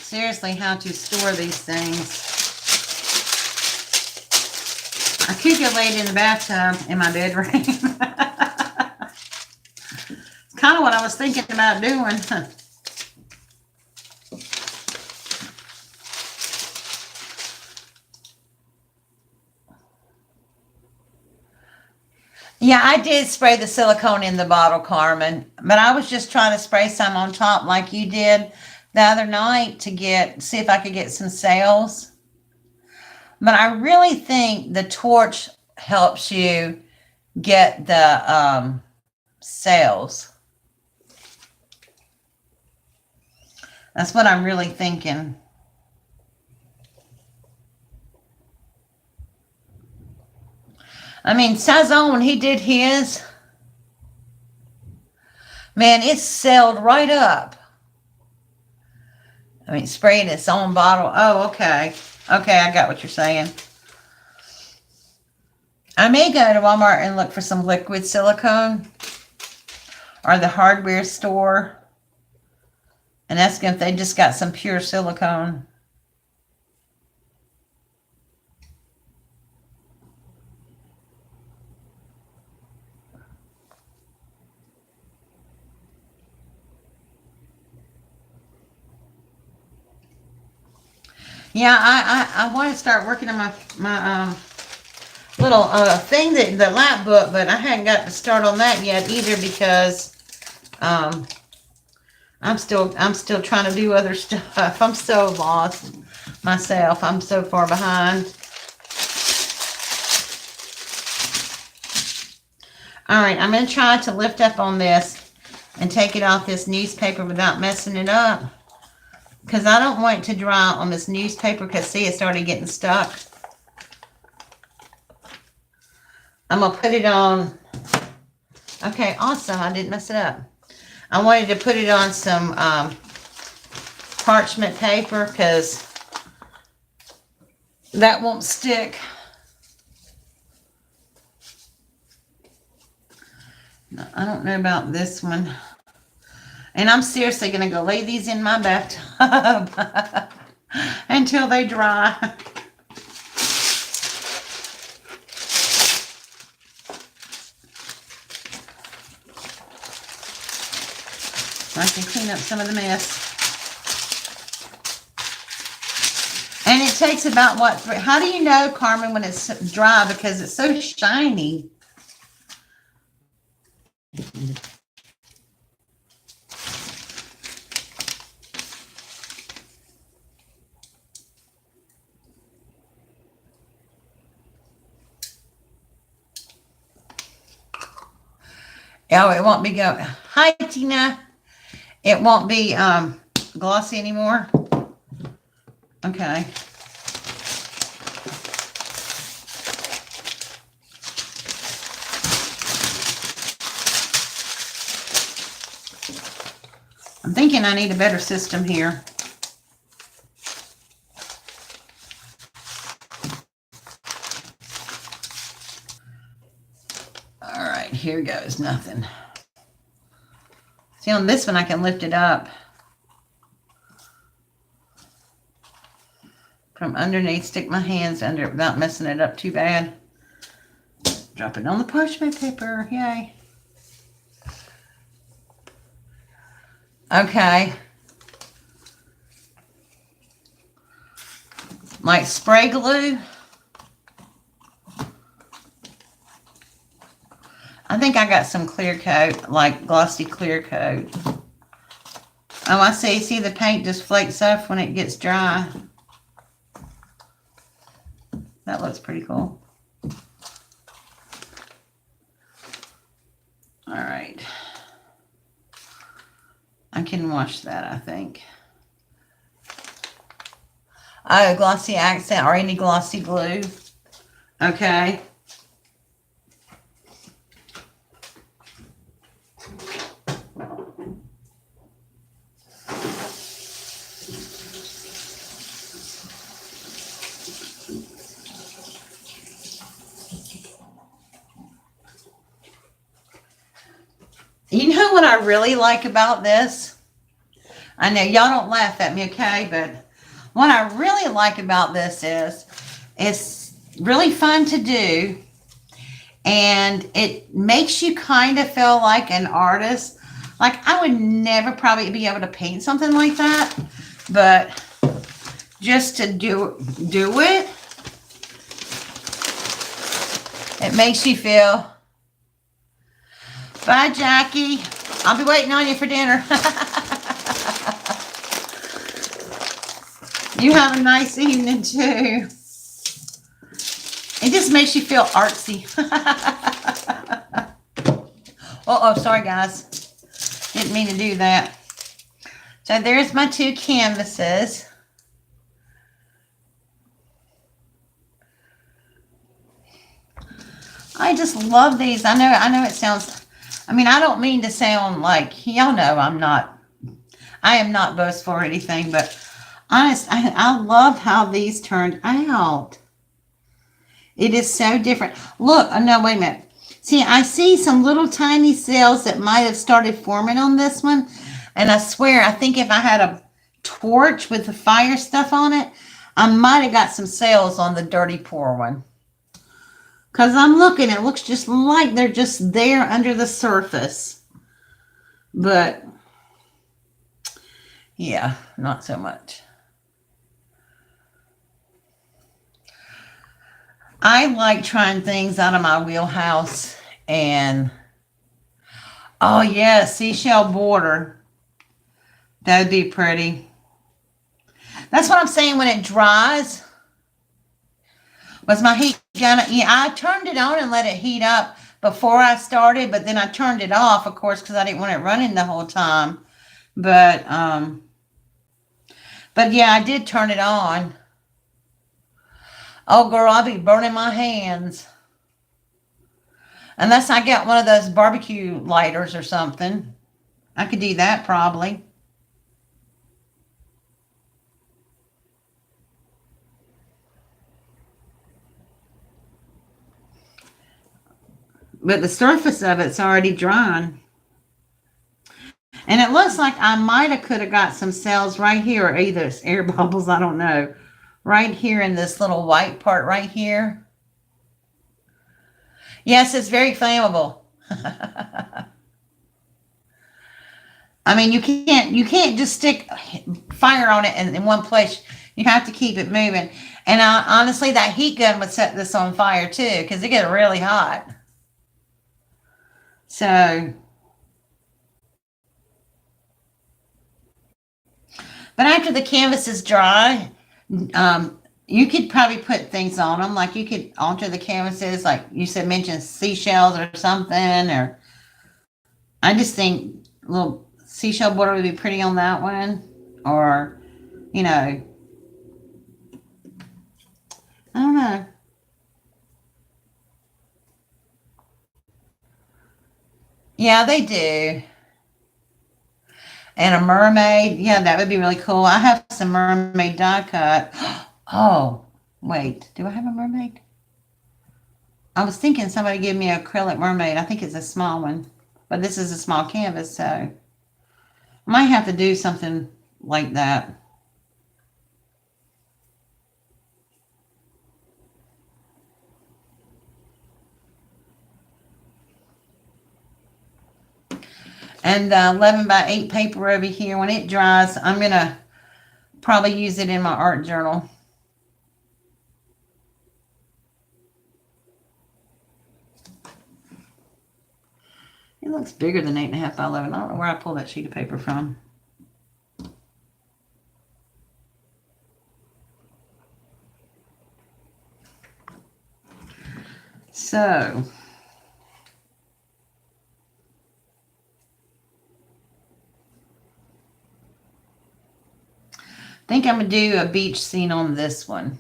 Seriously, how to store these things. I could get laid in the bathtub in my bedroom. It's kind of what I was thinking about doing. Yeah, I did spray the silicone in the bottle, Carmen, but I was just trying to spray some on top like you did the other night to see if I could get some sales. But I really think the torch helps you get the sales. That's what I'm really thinking. I mean, Sazone, he did his. Man, it's sailed right up. I mean, spraying its own bottle. Oh, okay. Okay, I got what you're saying. I may go to Walmart and look for some liquid silicone or the hardware store and ask them if they just got some pure silicone. Yeah, I want to start working on my little thing, that the lap book, but I hadn't got to start on that yet either, because um, I'm still trying to do other stuff. I'm so lost myself. I'm so far behind. All right, I'm going to try to lift up on this and take it off this newspaper without messing it up, because I don't want it to dry on this newspaper, because see, it's already getting stuck. I'm going to put it on. Okay, awesome. I didn't mess it up. I wanted to put it on some parchment paper, because that won't stick. No, I don't know about this one. And I'm seriously going to go lay these in my bathtub until they dry. So I can clean up some of the mess. And it takes about what? How do you know, Carmen, when it's dry? Because it's so shiny. Oh, it won't be going. Hi, Tina. It won't be glossy anymore. Okay. I'm thinking I need a better system here. All right, here goes nothing. See, on this one, I can lift it up from underneath, stick my hands under it without messing it up too bad. Drop it on the parchment paper. Yay. Okay. Like spray glue. I think I got some clear coat, like glossy clear coat. Oh, I see. See, the paint just flakes off when it gets dry. That looks pretty cool. All right. I can wash that, I think. Oh, glossy accent or any glossy glue. Okay. You know what I really like about this? I know y'all don't laugh at me, okay? But what I really like about this is it's really fun to do. And it makes you kind of feel like an artist. Like, I would never probably be able to paint something like that. But just to do it, it makes you feel... Bye, Jackie. I'll be waiting on you for dinner. You have a nice evening, too. It just makes you feel artsy. Oh, sorry, guys. Didn't mean to do that. So there's my two canvases. I just love these. I know it sounds... I mean, I don't mean to sound like... Y'all know I am not boastful or anything, but honest, I love how these turned out. It is so different. Look, no, wait a minute. See, I see some little tiny cells that might have started forming on this one. And I swear, I think if I had a torch with the fire stuff on it, I might have got some cells on the dirty pour one. Because I'm looking, it looks just like they're just there under the surface. But, yeah, not so much. I like trying things out of my wheelhouse. And oh yeah, seashell border. That would be pretty. That's what I'm saying. When it dries, was my heat gun? Yeah, I turned it on and let it heat up before I started, but then I turned it off, of course, because I didn't want it running the whole time. But but yeah, I did turn it on. Oh girl, I'll be burning my hands unless I get one of those barbecue lighters or something. I could do that probably. But the surface of it's already drying. And it looks like I might have could have got some cells right here, or either it's air bubbles, I don't know. Right here in this little white part right here. Yes, it's very flammable. I mean, you can't just stick fire on it in one place. You have to keep it moving. And honestly, that heat gun would set this on fire too, because it gets really hot. So, but after the canvas is dry, you could probably put things on them. Like you could alter the canvases, like you said, mention seashells or something. Or I just think a little seashell border would be pretty on that one. Or, you know, I don't know. Yeah, they do. And a mermaid. Yeah, that would be really cool. I have some mermaid die cut. Oh, wait. Do I have a mermaid? I was thinking somebody give me an acrylic mermaid. I think it's a small one. But this is a small canvas, so I might have to do something like that. And 11 by 8 paper over here, when it dries, I'm going to probably use it in my art journal. It looks bigger than 8.5 by 11. I don't know where I pulled that sheet of paper from. So, I think I'm going to do a beach scene on this one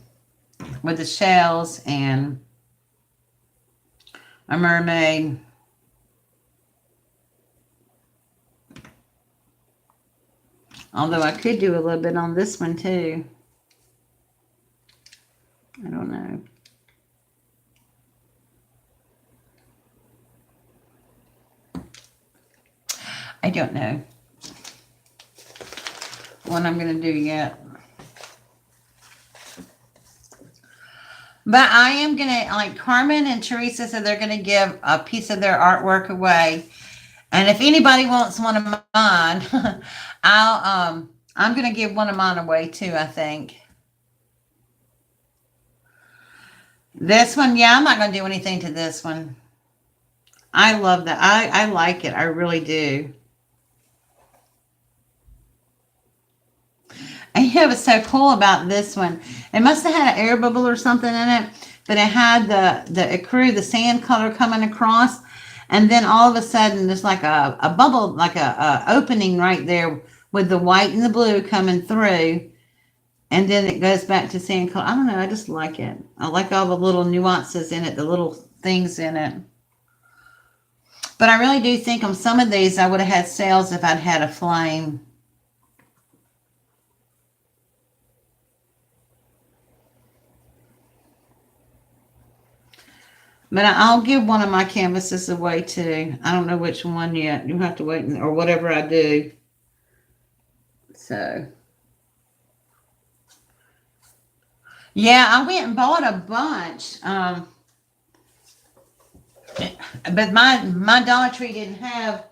with the shells and a mermaid. Although I could do a little bit on this one too. I don't know. I don't know what I'm going to do yet. But I am going to, like Carmen and Teresa said, they're going to give a piece of their artwork away. And if anybody wants one of mine, I'm going to give one of mine away too, I think. This one, yeah, I'm not going to do anything to this one. I love that. I like it. I really do. And yeah, what's so cool about this one, it must have had an air bubble or something in it, but it had the ecru, the sand color coming across. And then all of a sudden, there's like a bubble, like a opening right there with the white and the blue coming through. And then it goes back to sand color. I don't know. I just like it. I like all the little nuances in it, the little things in it. But I really do think on some of these, I would have had sales if I'd had a flame. But I'll give one of my canvases away too. I don't know which one yet. You'll have to wait, or whatever I do. So, yeah, I went and bought a bunch. But my Dollar Tree didn't have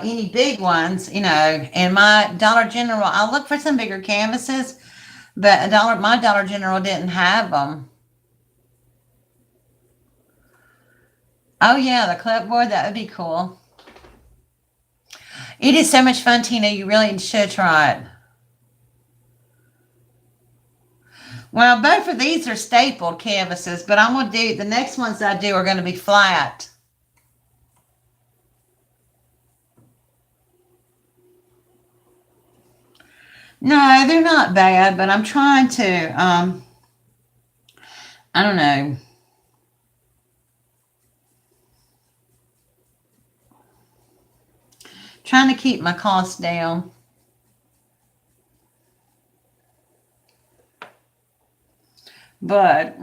any big ones, you know. And my Dollar General, I looked for some bigger canvases, but my Dollar General didn't have them. Oh yeah, the clipboard, that would be cool. It is so much fun, Tina. You really should try it. Well, both of these are stapled canvases, but I'm going to do, the next ones I do are going to be flat. No, they're not bad, but I'm trying to, I don't know. Trying to keep my costs down. But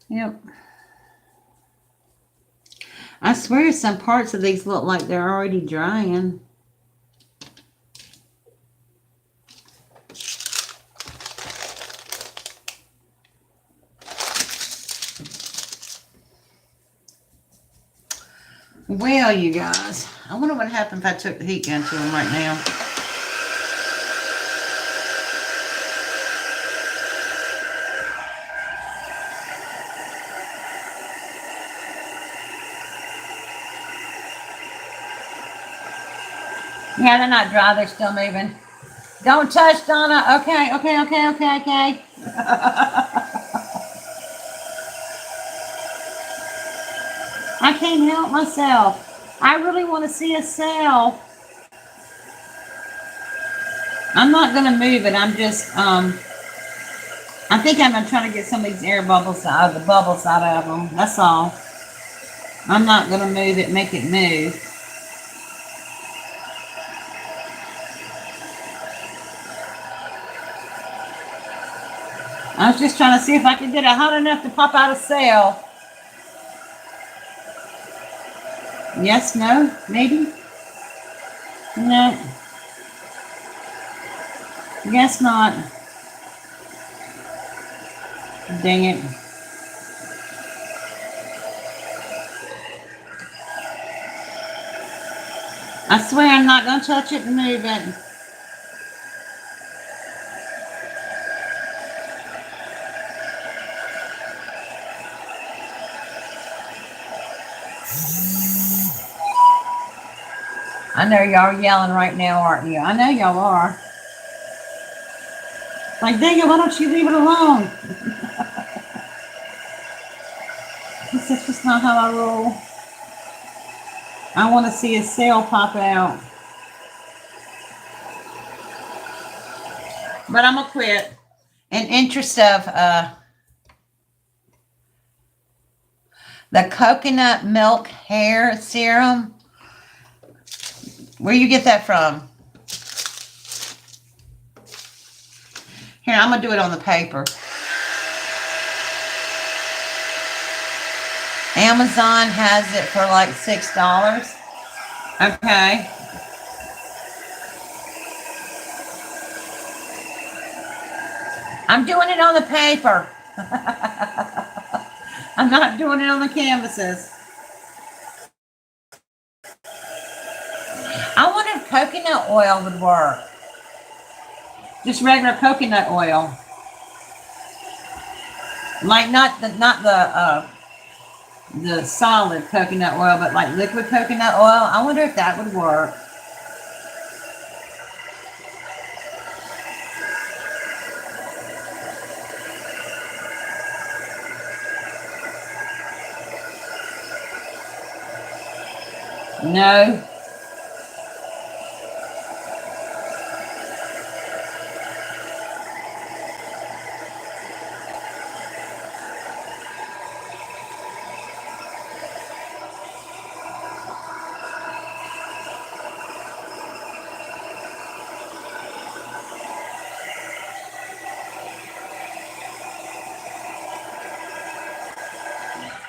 yep. I swear some parts of these look like they're already drying. Well, you guys, I wonder what happened if I took the heat gun to them right now. Yeah, they're not dry. They're still moving. Don't touch, Donna. Okay, okay, okay, okay, okay. I can't help myself. I really want to see a cell. I'm not going to move it. I'm just, I think I'm going to try to get some of these air bubbles out, the bubbles out of them. That's all. I'm not going to move it, make it move. I was just trying to see if I could get it hot enough to pop out a cell. Yes, no, maybe? No. Guess not. Dang it. I swear I'm not going to touch it and move it. I know y'all are yelling right now, aren't you? I know y'all are. Like, dang it, why don't you leave it alone? This is just not how I roll. I want to see a sail pop out. But I'm going to quit. In interest of the coconut milk hair serum. Where you get that from? Here, I'm going to do it on the paper. Amazon has it for like $6. Okay. I'm doing it on the paper. I'm not doing it on the canvases. I wonder if coconut oil would work. Just regular coconut oil. Like not the solid coconut oil, but like liquid coconut oil. I wonder if that would work. No.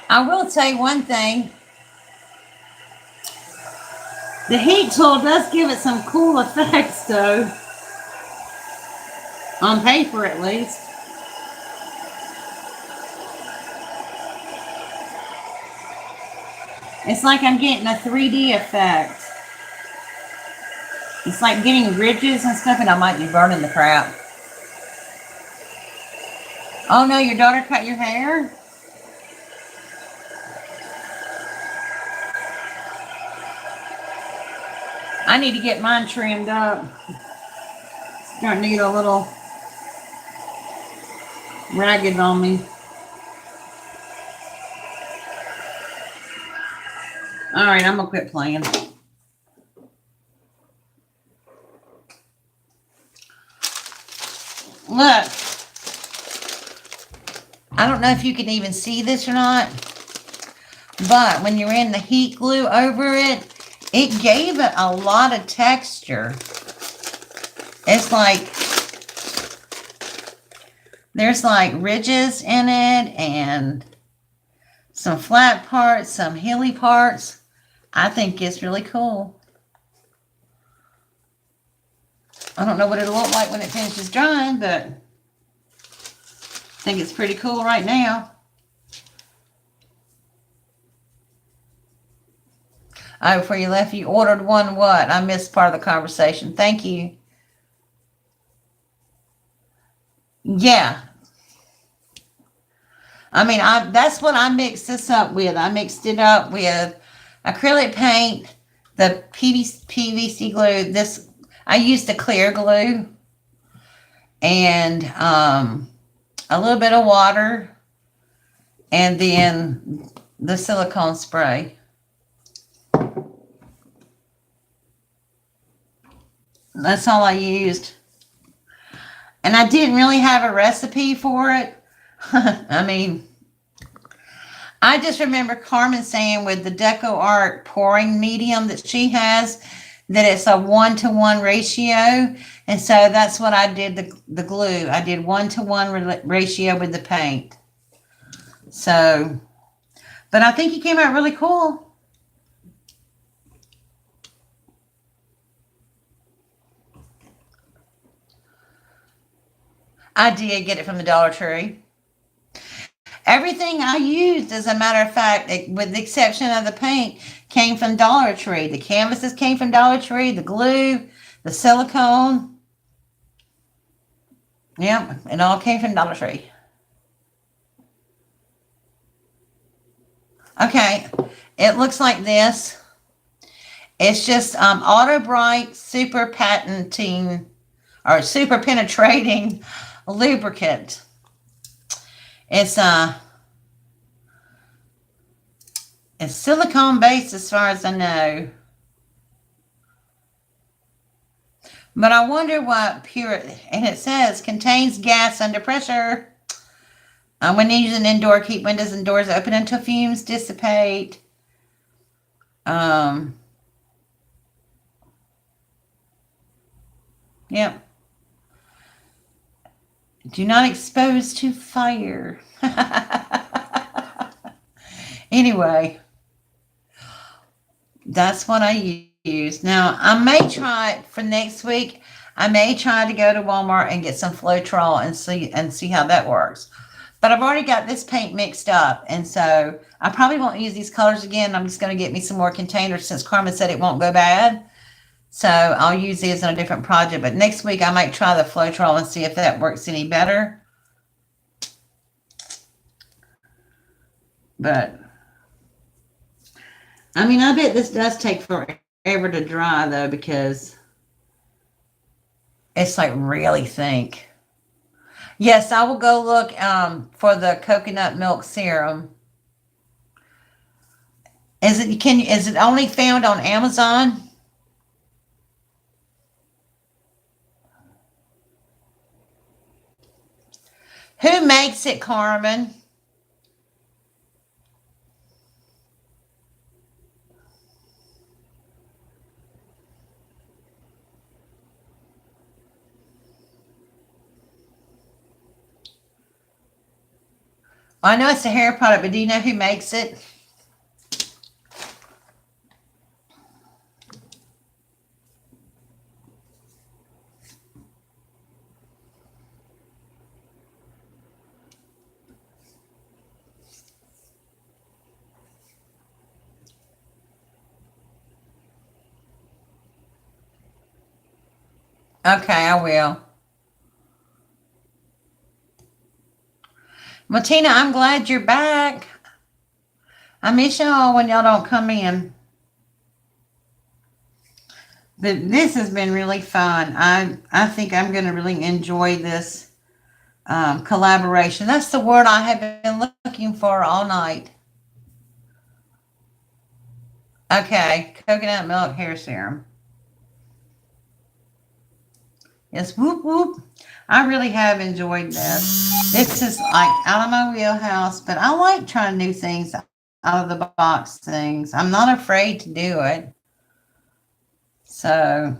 I will tell you one thing. The heat tool does give it some cool effects, though. On paper, at least. It's like I'm getting a 3D effect. It's like getting ridges and stuff, and I might be burning the crap. Oh no, your daughter cut your hair? I need to get mine trimmed up. Starting to get a little ragged on me. Alright, I'm gonna quit playing. Look. I don't know if you can even see this or not, but when you ran the heat glue over it, it gave it a lot of texture. It's like, there's like ridges in it and some flat parts, some hilly parts. I think it's really cool. I don't know what it'll look like when it finishes drying, but I think it's pretty cool right now. Oh, before you left, you ordered one what? I missed part of the conversation. Thank you. Yeah. I mean, that's what I mixed this up with. I mixed it up with acrylic paint, the PVC glue. This, I used the clear glue, and a little bit of water, and then the silicone spray. That's all I used. And I didn't really have a recipe for it. I mean, I just remember Carmen saying with the Deco Art pouring medium that she has, that it's a 1-to-1 ratio. And so that's what I did, the glue. I did 1-to-1 ratio with the paint. So, but I think it came out really cool. I did get it from the Dollar Tree. Everything I used, as a matter of fact, with the exception of the paint, came from Dollar Tree. The canvases came from Dollar Tree, the glue, the silicone. Yep, it all came from Dollar Tree. Okay, it looks like this. It's just Auto Bright Super Patenting or Super Penetrating Lubricant. It's silicone based as far as I know. But I wonder what pure, and it says contains gas under pressure. When using indoor, keep windows and doors open until fumes dissipate. Yep. Do not expose to fire. Anyway, that's what I use. Now, I may try it for next week. I may try to go to Walmart and get some Floetrol and see how that works. But I've already got this paint mixed up, and so I probably won't use these colors again. I'm just going to get me some more containers since Carmen said it won't go bad. So I'll use these in a different project. But next week I might try the Floetrol and see if that works any better. But I mean, I bet this does take forever to dry though, because it's like really thick. Yes, I will go look for the coconut milk serum. Is it only found on Amazon? Who makes it, Carmen? I know it's a hair product, but do you know who makes it? Okay, I will. Well, Tina, I'm glad you're back. I miss y'all when y'all don't come in. But this has been really fun. I think I'm going to really enjoy this collaboration. That's the word I have been looking for all night. Okay, coconut milk hair serum. Yes, whoop whoop. I really have enjoyed this. This is like out of my wheelhouse, but I like trying new things out of the box things. I'm not afraid to do it. So,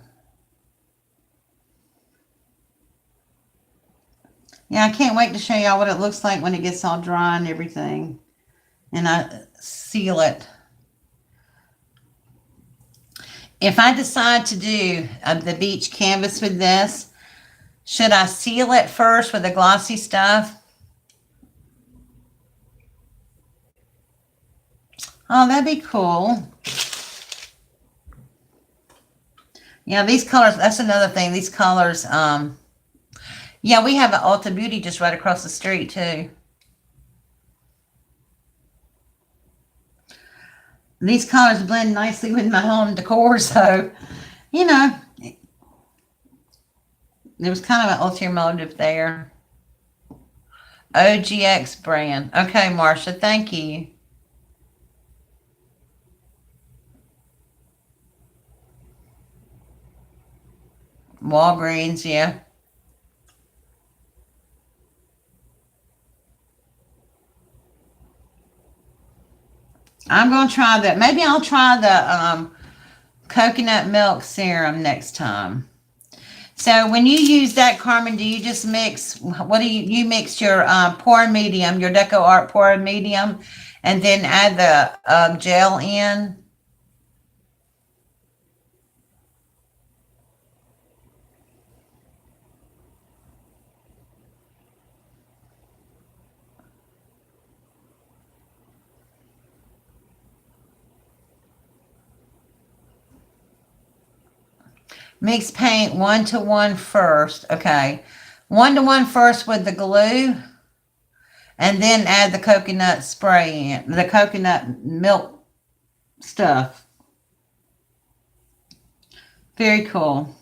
yeah, I can't wait to show y'all what it looks like when it gets all dry and everything. And I seal it. If I decide to do the beach canvas with this, should I seal it first with the glossy stuff? Oh, that'd be cool. Yeah, these colors, that's another thing. These colors, yeah, we have an Ulta Beauty just right across the street too. These colors blend nicely with my home decor, so, you know, there was kind of an ulterior motive there. OGX brand. Okay, Marsha, thank you. Walgreens, yeah. I'm going to try that. Maybe I'll try the coconut milk serum next time. So when you use that, Carmen, do you just mix, what do you mix your pour medium, your Deco Art pour medium, and then add the gel in? Mix paint 1 to 1 first. Okay. 1 to 1 first with the glue, and then add the coconut spray in, the coconut milk stuff. Very cool.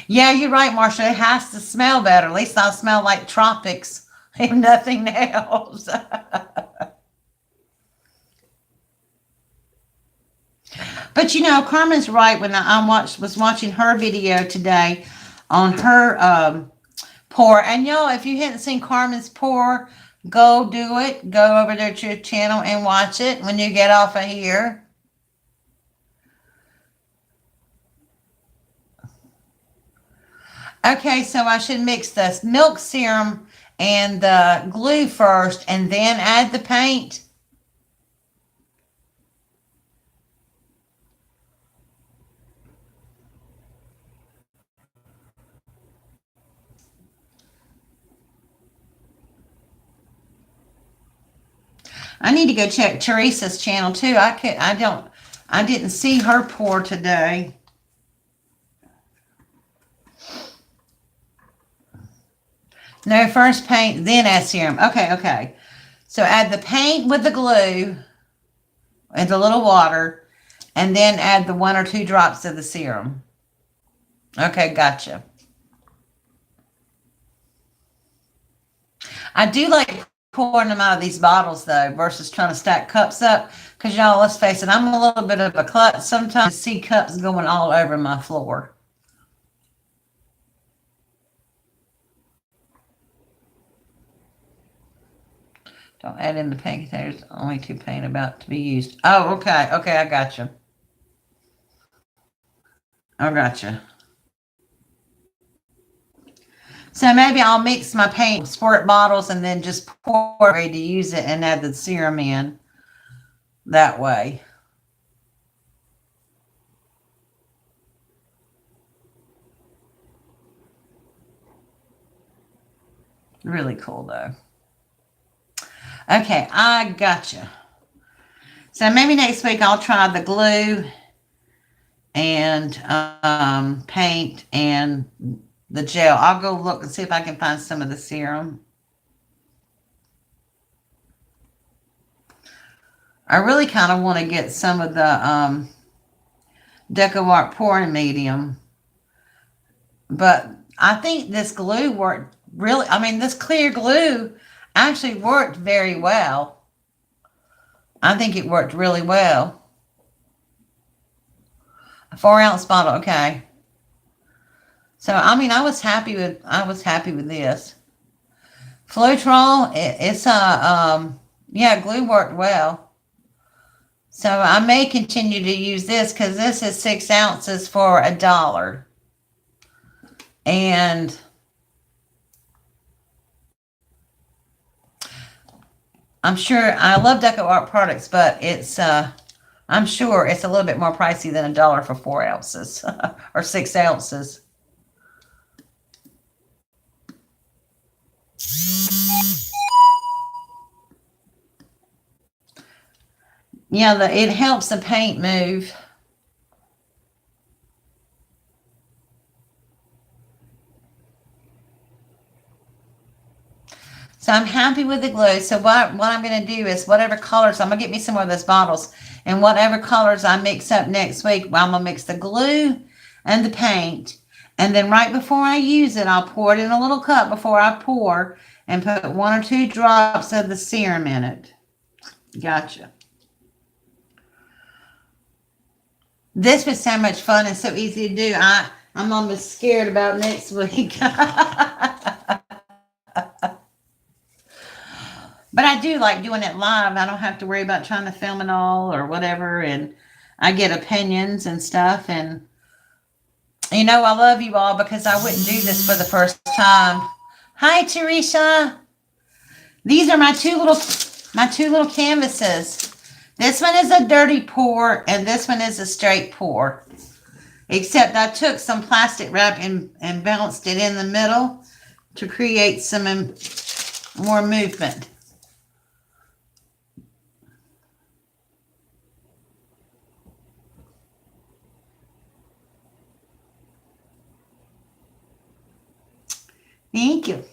Yeah, you're right, Marsha. It has to smell better. At least I'll smell like tropics if nothing else. But you know, Carmen's right. When was watching her video today on her pour, and y'all, if you hadn't seen Carmen's pour, go do it. Go over there to your channel and watch it when you get off of here. Okay, so I should mix the milk serum and the glue first, and then add the paint. I need to go check Teresa's channel too. I didn't see her pour today. No, first paint, then add serum. Okay, okay. So add the paint with the glue and a little water, and then add the 1 or 2 drops of the serum. Okay, gotcha. I do like pouring them out of these bottles though, versus trying to stack cups up. Because y'all, let's face it, I'm a little bit of a klutz. Sometimes I see cups going all over my floor. Don't add in the paint containers. Only 2 paint about to be used. Oh, okay. Okay, I got you. I got you. So maybe I'll mix my paint squirt bottles and then just pour ready to use it and add the serum in that way. Really cool though. Okay, I gotcha. So maybe next week I'll try the glue and paint and the gel. I'll go look and see if I can find some of the serum. I really kind of want to get some of the DecoArt pouring medium, but I think this glue worked really. I mean, this clear glue actually worked very well. I think it worked really well. A 4 ounce bottle, okay. So I mean, I was happy with this. Floetrol, it's a yeah, glue worked well. So I may continue to use this because this is 6 ounces for $1, and I'm sure I love Deco Art products, but I'm sure it's a little bit more pricey than $1 for 4 ounces or 6 ounces. Yeah, it helps the paint move. So I'm happy with the glue. So what I'm going to do is whatever colors, I'm going to get me some more of those bottles. And whatever colors I mix up next week, I'm going to mix the glue and the paint. And then right before I use it, I'll pour it in a little cup before I pour and put 1 or 2 drops of the serum in it. Gotcha. This was so much fun and so easy to do. I'm almost scared about next week. But I do like doing it live. I don't have to worry about trying to film it all or whatever. And I get opinions and stuff. And, I love you all because I wouldn't do this for the first time. Hi, Teresa. These are my two little canvases. This one is a dirty pour and this one is a straight pour. Except I took some plastic wrap and balanced it in the middle to create some more movement. Thank you.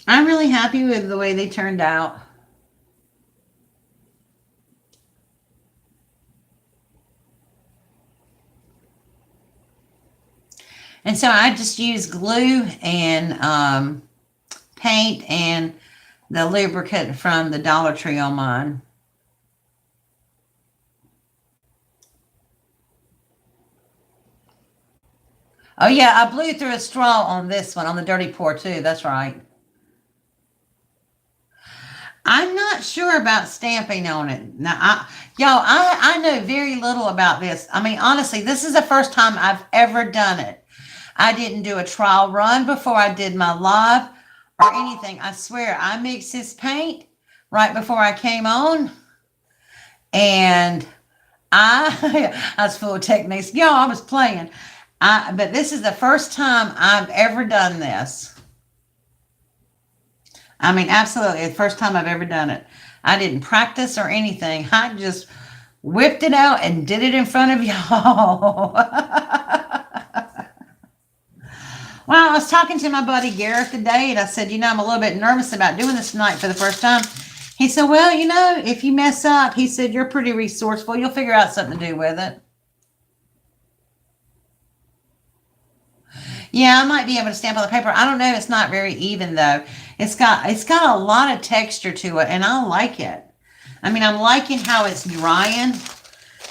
I'm really happy with the way they turned out. And so I just use glue and paint and the lubricant from the Dollar Tree on mine. Oh yeah, I blew through a straw on this one, on the dirty pour too. That's right. I'm not sure about stamping on it. Now, I know very little about this. I mean, honestly, this is the first time I've ever done it. I didn't do a trial run before I did my live or anything. I swear, I mixed this paint right before I came on, and I was full of techniques. Y'all, I was playing. But this is the first time I've ever done this. I mean, absolutely, the first time I've ever done it. I didn't practice or anything. I just whipped it out and did it in front of y'all. Well, I was talking to my buddy Gareth today, and I said, I'm a little bit nervous about doing this tonight for the first time. He said, well, if you mess up, he said, you're pretty resourceful. You'll figure out something to do with it. Yeah, I might be able to stamp on the paper. I don't know. It's not very even though. It's got a lot of texture to it, and I like it. I mean, I'm liking how it's drying.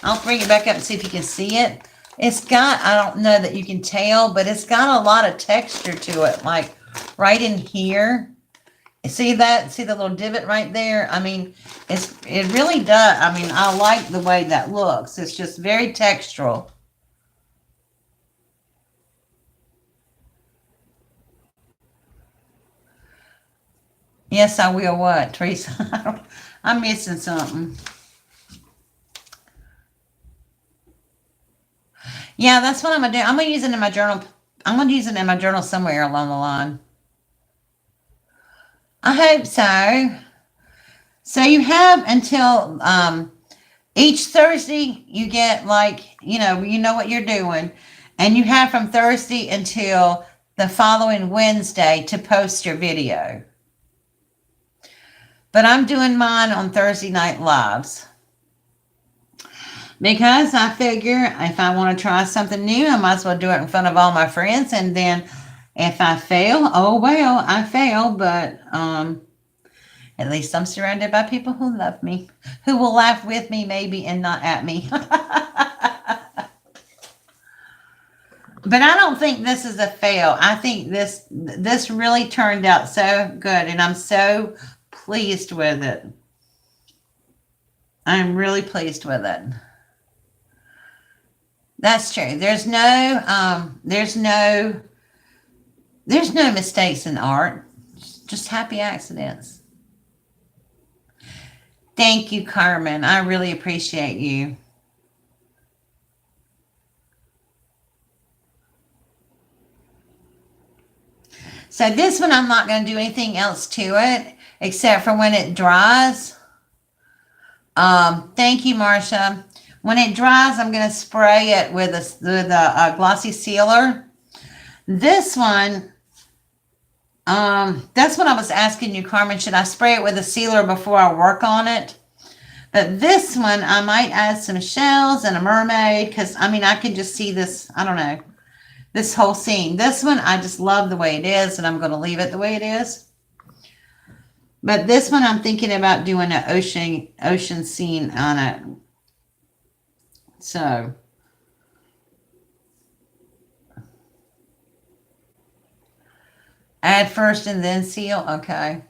I'll bring it back up and see if you can see it. I don't know that you can tell, but it's got a lot of texture to it, like right in here. See that? See the little divot right there? I mean, it really does. I mean, I like the way that looks. It's just very textural. Yes, I will. What, Teresa? I'm missing something. Yeah, that's what I'm gonna do. I'm gonna use it in my journal. I'm gonna use it in my journal somewhere along the line. I hope so. So you have until each Thursday you get like, you know what you're doing. And you have from Thursday until the following Wednesday to post your video. But I'm doing mine on Thursday night lives. Because I figure if I want to try something new, I might as well do it in front of all my friends. And then if I fail, oh well, I fail. But at least I'm surrounded by people who love me, who will laugh with me maybe and not at me. But I don't think this is a fail. I think this really turned out so good, and I'm so pleased with it. I'm really pleased with it. That's true. There's no mistakes in art. Just happy accidents. Thank you, Carmen. I really appreciate you. So this one, I'm not going to do anything else to it except for when it dries. Thank you, Marcia. When it dries, I'm going to spray it with a glossy sealer. This one, that's what I was asking you, Carmen. Should I spray it with a sealer before I work on it? But this one, I might add some shells and a mermaid because, I can just see this, I don't know, this whole scene. This one, I just love the way it is, and I'm going to leave it the way it is. But this one, I'm thinking about doing an ocean scene on it. So, add first and then seal. Okay.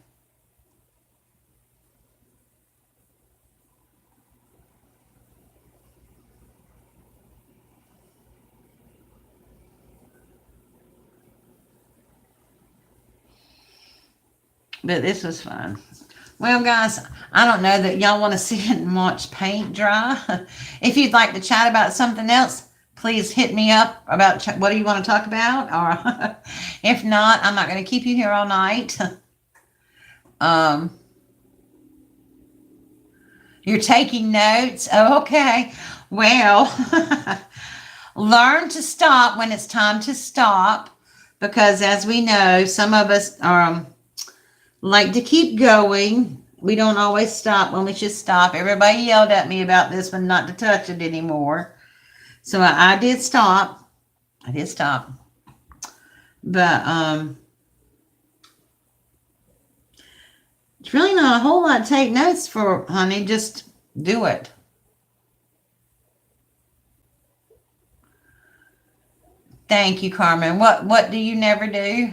But this was fun. Well, guys, I don't know that y'all want to sit and watch paint dry. If you'd like to chat about something else, please hit me up about what do you want to talk about. Or if not, I'm not going to keep you here all night. You're taking notes. Oh, okay. Well, learn to stop when it's time to stop. Because as we know, some of us like to keep going. We don't always stop when we should stop. Everybody yelled at me about this one not to touch it anymore. So I did stop. I did stop. But it's really not a whole lot to take notes for, honey. Just do it. Thank you, Carmen. What do you never do?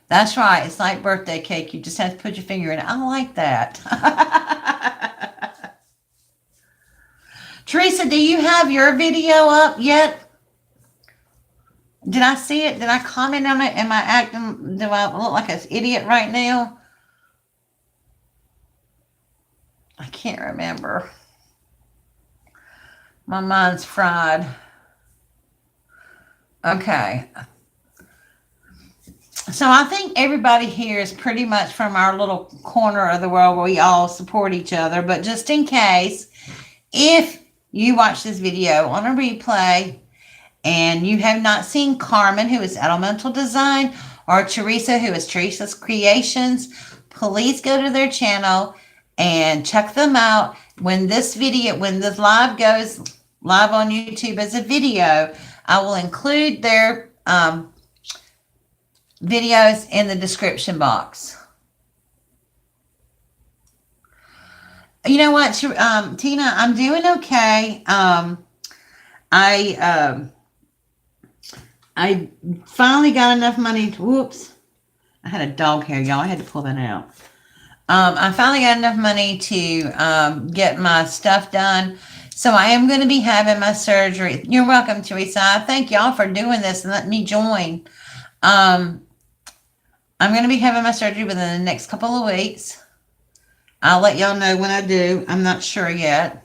That's right. It's like birthday cake. You just have to put your finger in it. I like that. Teresa, do you have your video up yet? Did I see it? Did I comment on it? Am I acting, do I look like an idiot right now? I can't remember. My mind's fried. Okay. So I think everybody here is pretty much from our little corner of the world where we all support each other. But just in case, if you watch this video on a replay and you have not seen Carmen, who is Elemental Design, or Teresa, who is Teresa's Creations, please go to their channel and check them out. When this live goes live on YouTube as a video, I will include their videos in the description box. You know what, Tina, I'm doing okay. I finally got enough money to, whoops, I had a dog hair, y'all. I had to pull that out. I finally got enough money to get my stuff done. So I am going to be having my surgery. You're welcome, Teresa. I thank y'all for doing this and letting me join. I'm going to be having my surgery within the next couple of weeks. I'll let y'all know when I do. I'm not sure yet.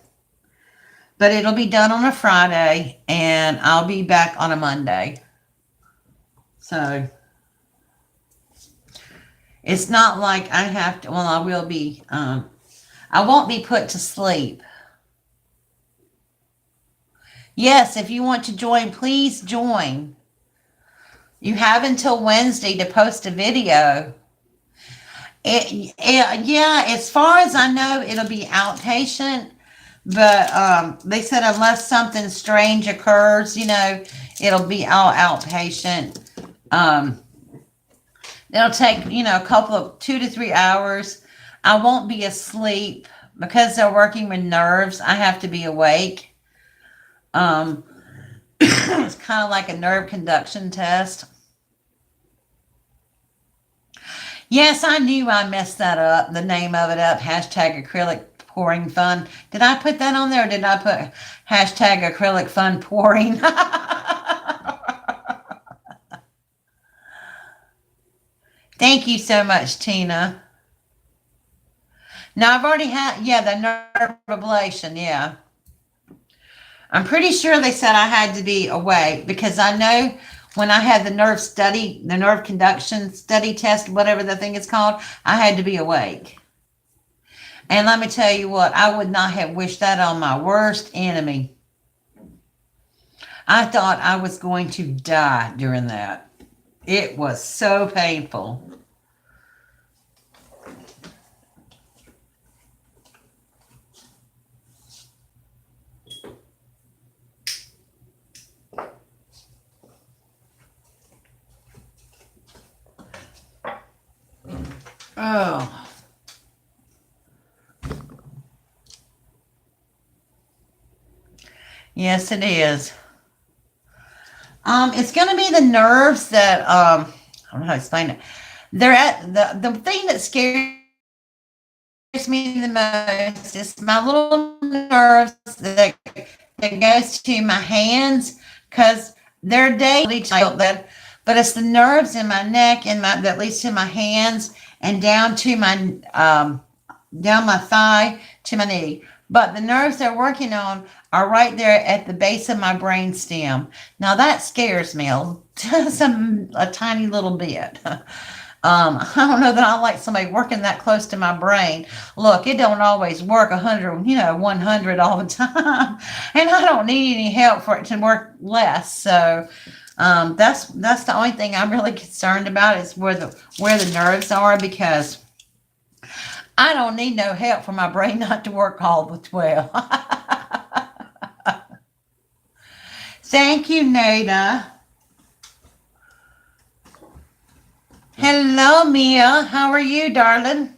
But it'll be done on a Friday and I'll be back on a Monday. So it's not like I have to, well, I will be, I won't be put to sleep. Yes, if you want to join, please join. You have until Wednesday to post a video. Yeah, as far as I know, it'll be outpatient. But they said unless something strange occurs, it'll be all outpatient. Um, it'll take, a couple of 2 to 3 hours. I won't be asleep because they're working with nerves. I have to be awake. Um, it's kind of like a nerve conduction test. Yes, I knew I messed that up, the name of it up, hashtag acrylic pouring fun. Did I put that on there or did I put hashtag acrylic fun pouring? Thank you so much, Tina. Now I've already had, yeah, the nerve ablation, yeah. I'm pretty sure they said I had to be awake because I know when I had the nerve conduction study test, whatever the thing is called, I had to be awake. And let me tell you what, I would not have wished that on my worst enemy. I thought I was going to die during that. It was so painful. Oh, yes, it is. It's going to be the nerves that I don't know how to explain it. They're at the thing that scares me the most is my little nerves that goes to my hands because they're daily that, but it's the nerves in my neck and my that leads to my hands and down to my down my thigh to my knee. But the nerves they're working on are right there at the base of my brain stem. Now that scares me a tiny little bit. I don't know that I like somebody working that close to my brain. Look, it don't always work 100, 100 all the time, and I don't need any help for it to work less. So that's the only thing I'm really concerned about is where the nerves are because I don't need no help for my brain not to work all the well. Thank you, Nada. Hello, Mia. How are you, darling?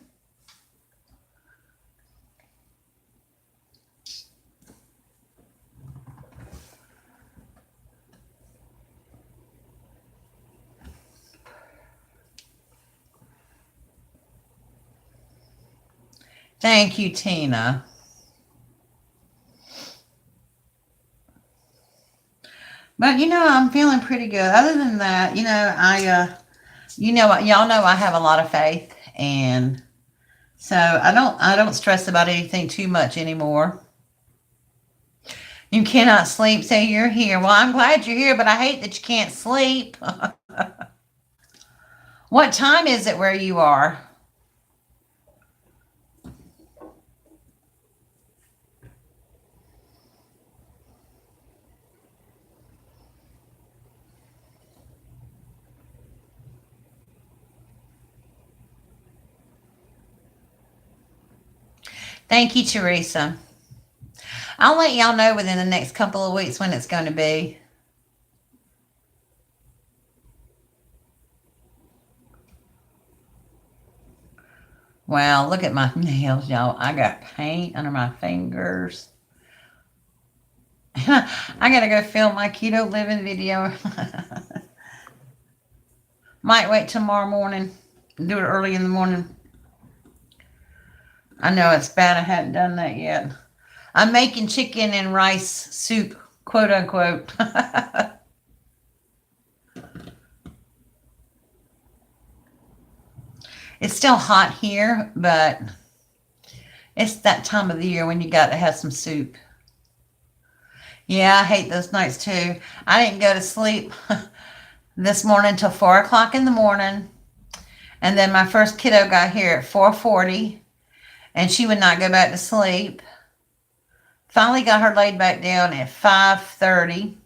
Thank you, Tina. But I'm feeling pretty good. Other than that, y'all know I have a lot of faith, and so I don't stress about anything too much anymore. You cannot sleep, so you're here. Well, I'm glad you're here, but I hate that you can't sleep. What time is it where you are? Thank you, Teresa. I'll let y'all know within the next couple of weeks when it's going to be. Wow, look at my nails, y'all. I got paint under my fingers. I gotta go film my keto living video. Might wait tomorrow morning. Do it early in the morning. I know it's bad I hadn't done that yet. I'm making chicken and rice soup, quote unquote. It's still hot here, but it's that time of the year when you got to have some soup. Yeah, I hate those nights too. I didn't go to sleep this morning until 4 o'clock in the morning. And then my first kiddo got here at 4:40, and she would not go back to sleep. Finally got her laid back down at 5:30,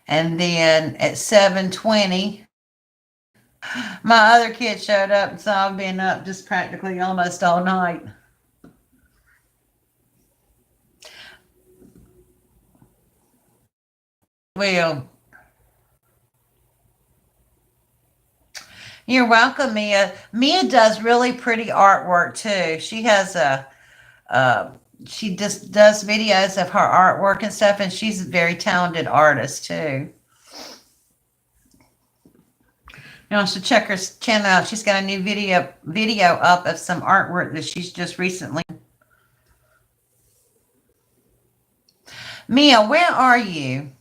and then at 7:20, my other kid showed up, and so I've been up just practically almost all night. Well, you're welcome, Mia. Mia does really pretty artwork too. Uh, she just does videos of her artwork and stuff, and she's a very talented artist too. You know, so check her channel out. She's got a new video up of some artwork that she's just recently. Mia, where are you?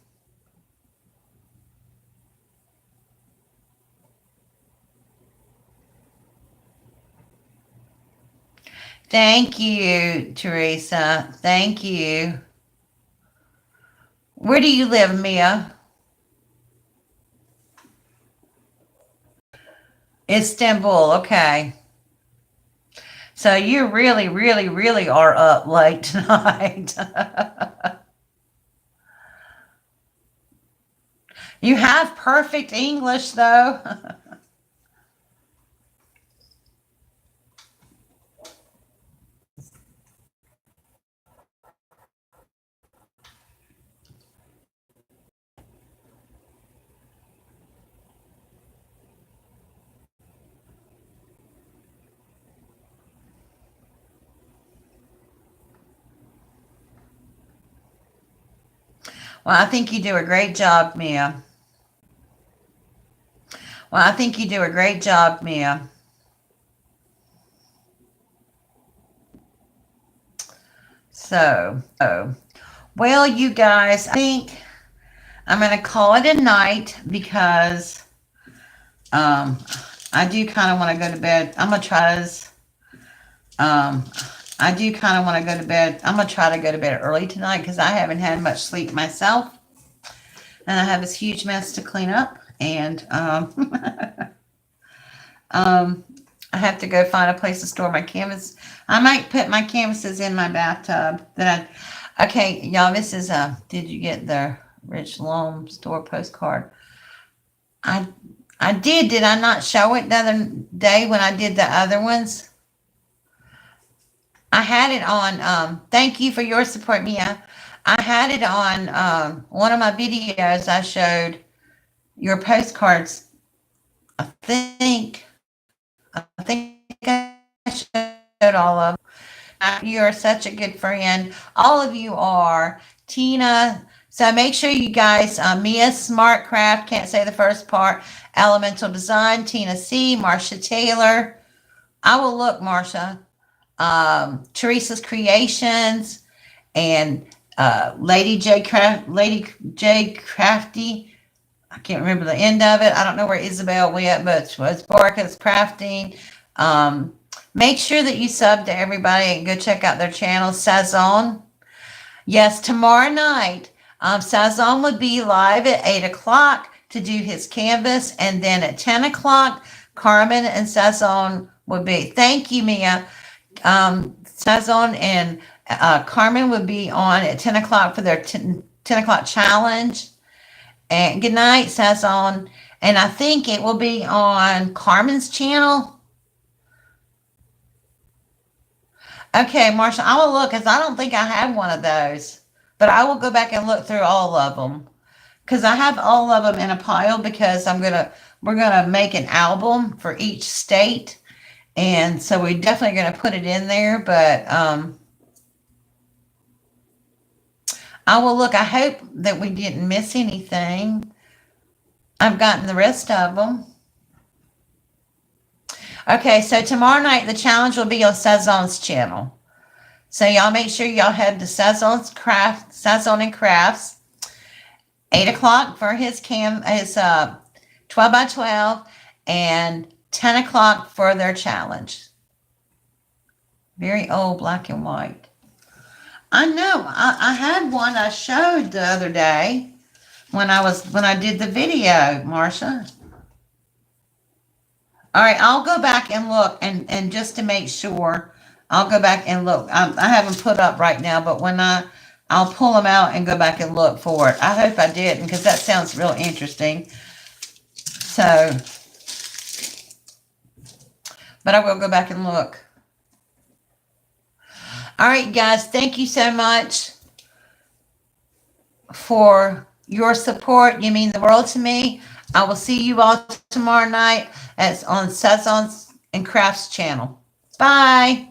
Thank you, Teresa. Thank you. Where do you live, Mia? Istanbul. Okay. So you really, really, really are up late tonight. You have perfect English, though. Well, I think you do a great job, Mia. Well, I think you do a great job, Mia. Well, you guys, I think I'm going to call it a night because um, I do kind of want to go to bed. I'm going to try to, um, I do kind of want to go to bed. I'm going to try to go to bed early tonight because I haven't had much sleep myself. And I have this huge mess to clean up. And um, I have to go find a place to store my canvas. I might put my canvases in my bathtub. Okay, y'all, this is did you get the Rich Loam store postcard? I I did. Did I not show it the other day when I did the other ones? I had it on. Thank you for your support, Mia. I had it on one of my videos. I showed your postcards. I think. I think I showed all of them. You are such a good friend. All of you are. Tina. So make sure you guys, Mia Smartcraft, can't say the first part. Elemental Design, Tina C, Marsha Taylor. I will look, Marsha. Teresa's Creations, and Lady J Crafty. I can't remember the end of it. I don't know where Isabel went, but it was Barca's Crafting. Make sure that you sub to everybody and go check out their channel. Sazon. Yes, tomorrow night, Sazon would be live at 8 o'clock to do his canvas. And then at 10 o'clock, Carmen and Sazon would be. Thank you, Mia. Sazon and Carmen would be on at 10 o'clock for their 10 o'clock challenge. And good night, Sazon. And I think it will be on Carmen's channel. Okay, Marsha, I will look because I don't think I have one of those. But I will go back and look through all of them because I have all of them in a pile because we're gonna make an album for each state, and so we're definitely gonna put it in there. But I will look. I hope that we didn't miss anything. I've gotten the rest of them. Okay, so tomorrow night the challenge will be on Sazon's channel. So y'all make sure y'all head to Sazon and Crafts, 8 o'clock for his 12 by 12, and 10 o'clock for their challenge. Very old, black and white. I know. I had one I showed the other day when I did the video, Marsha. All right, I'll go back and look, and just to make sure, I'll go back and look. I haven't put up right now, but I'll pull them out and go back and look for it. I hope I didn't, because that sounds real interesting. So, but I will go back and look. All right, guys, thank you so much for your support. You mean the world to me. I will see you all tomorrow night on Saisons and Crafts channel. Bye.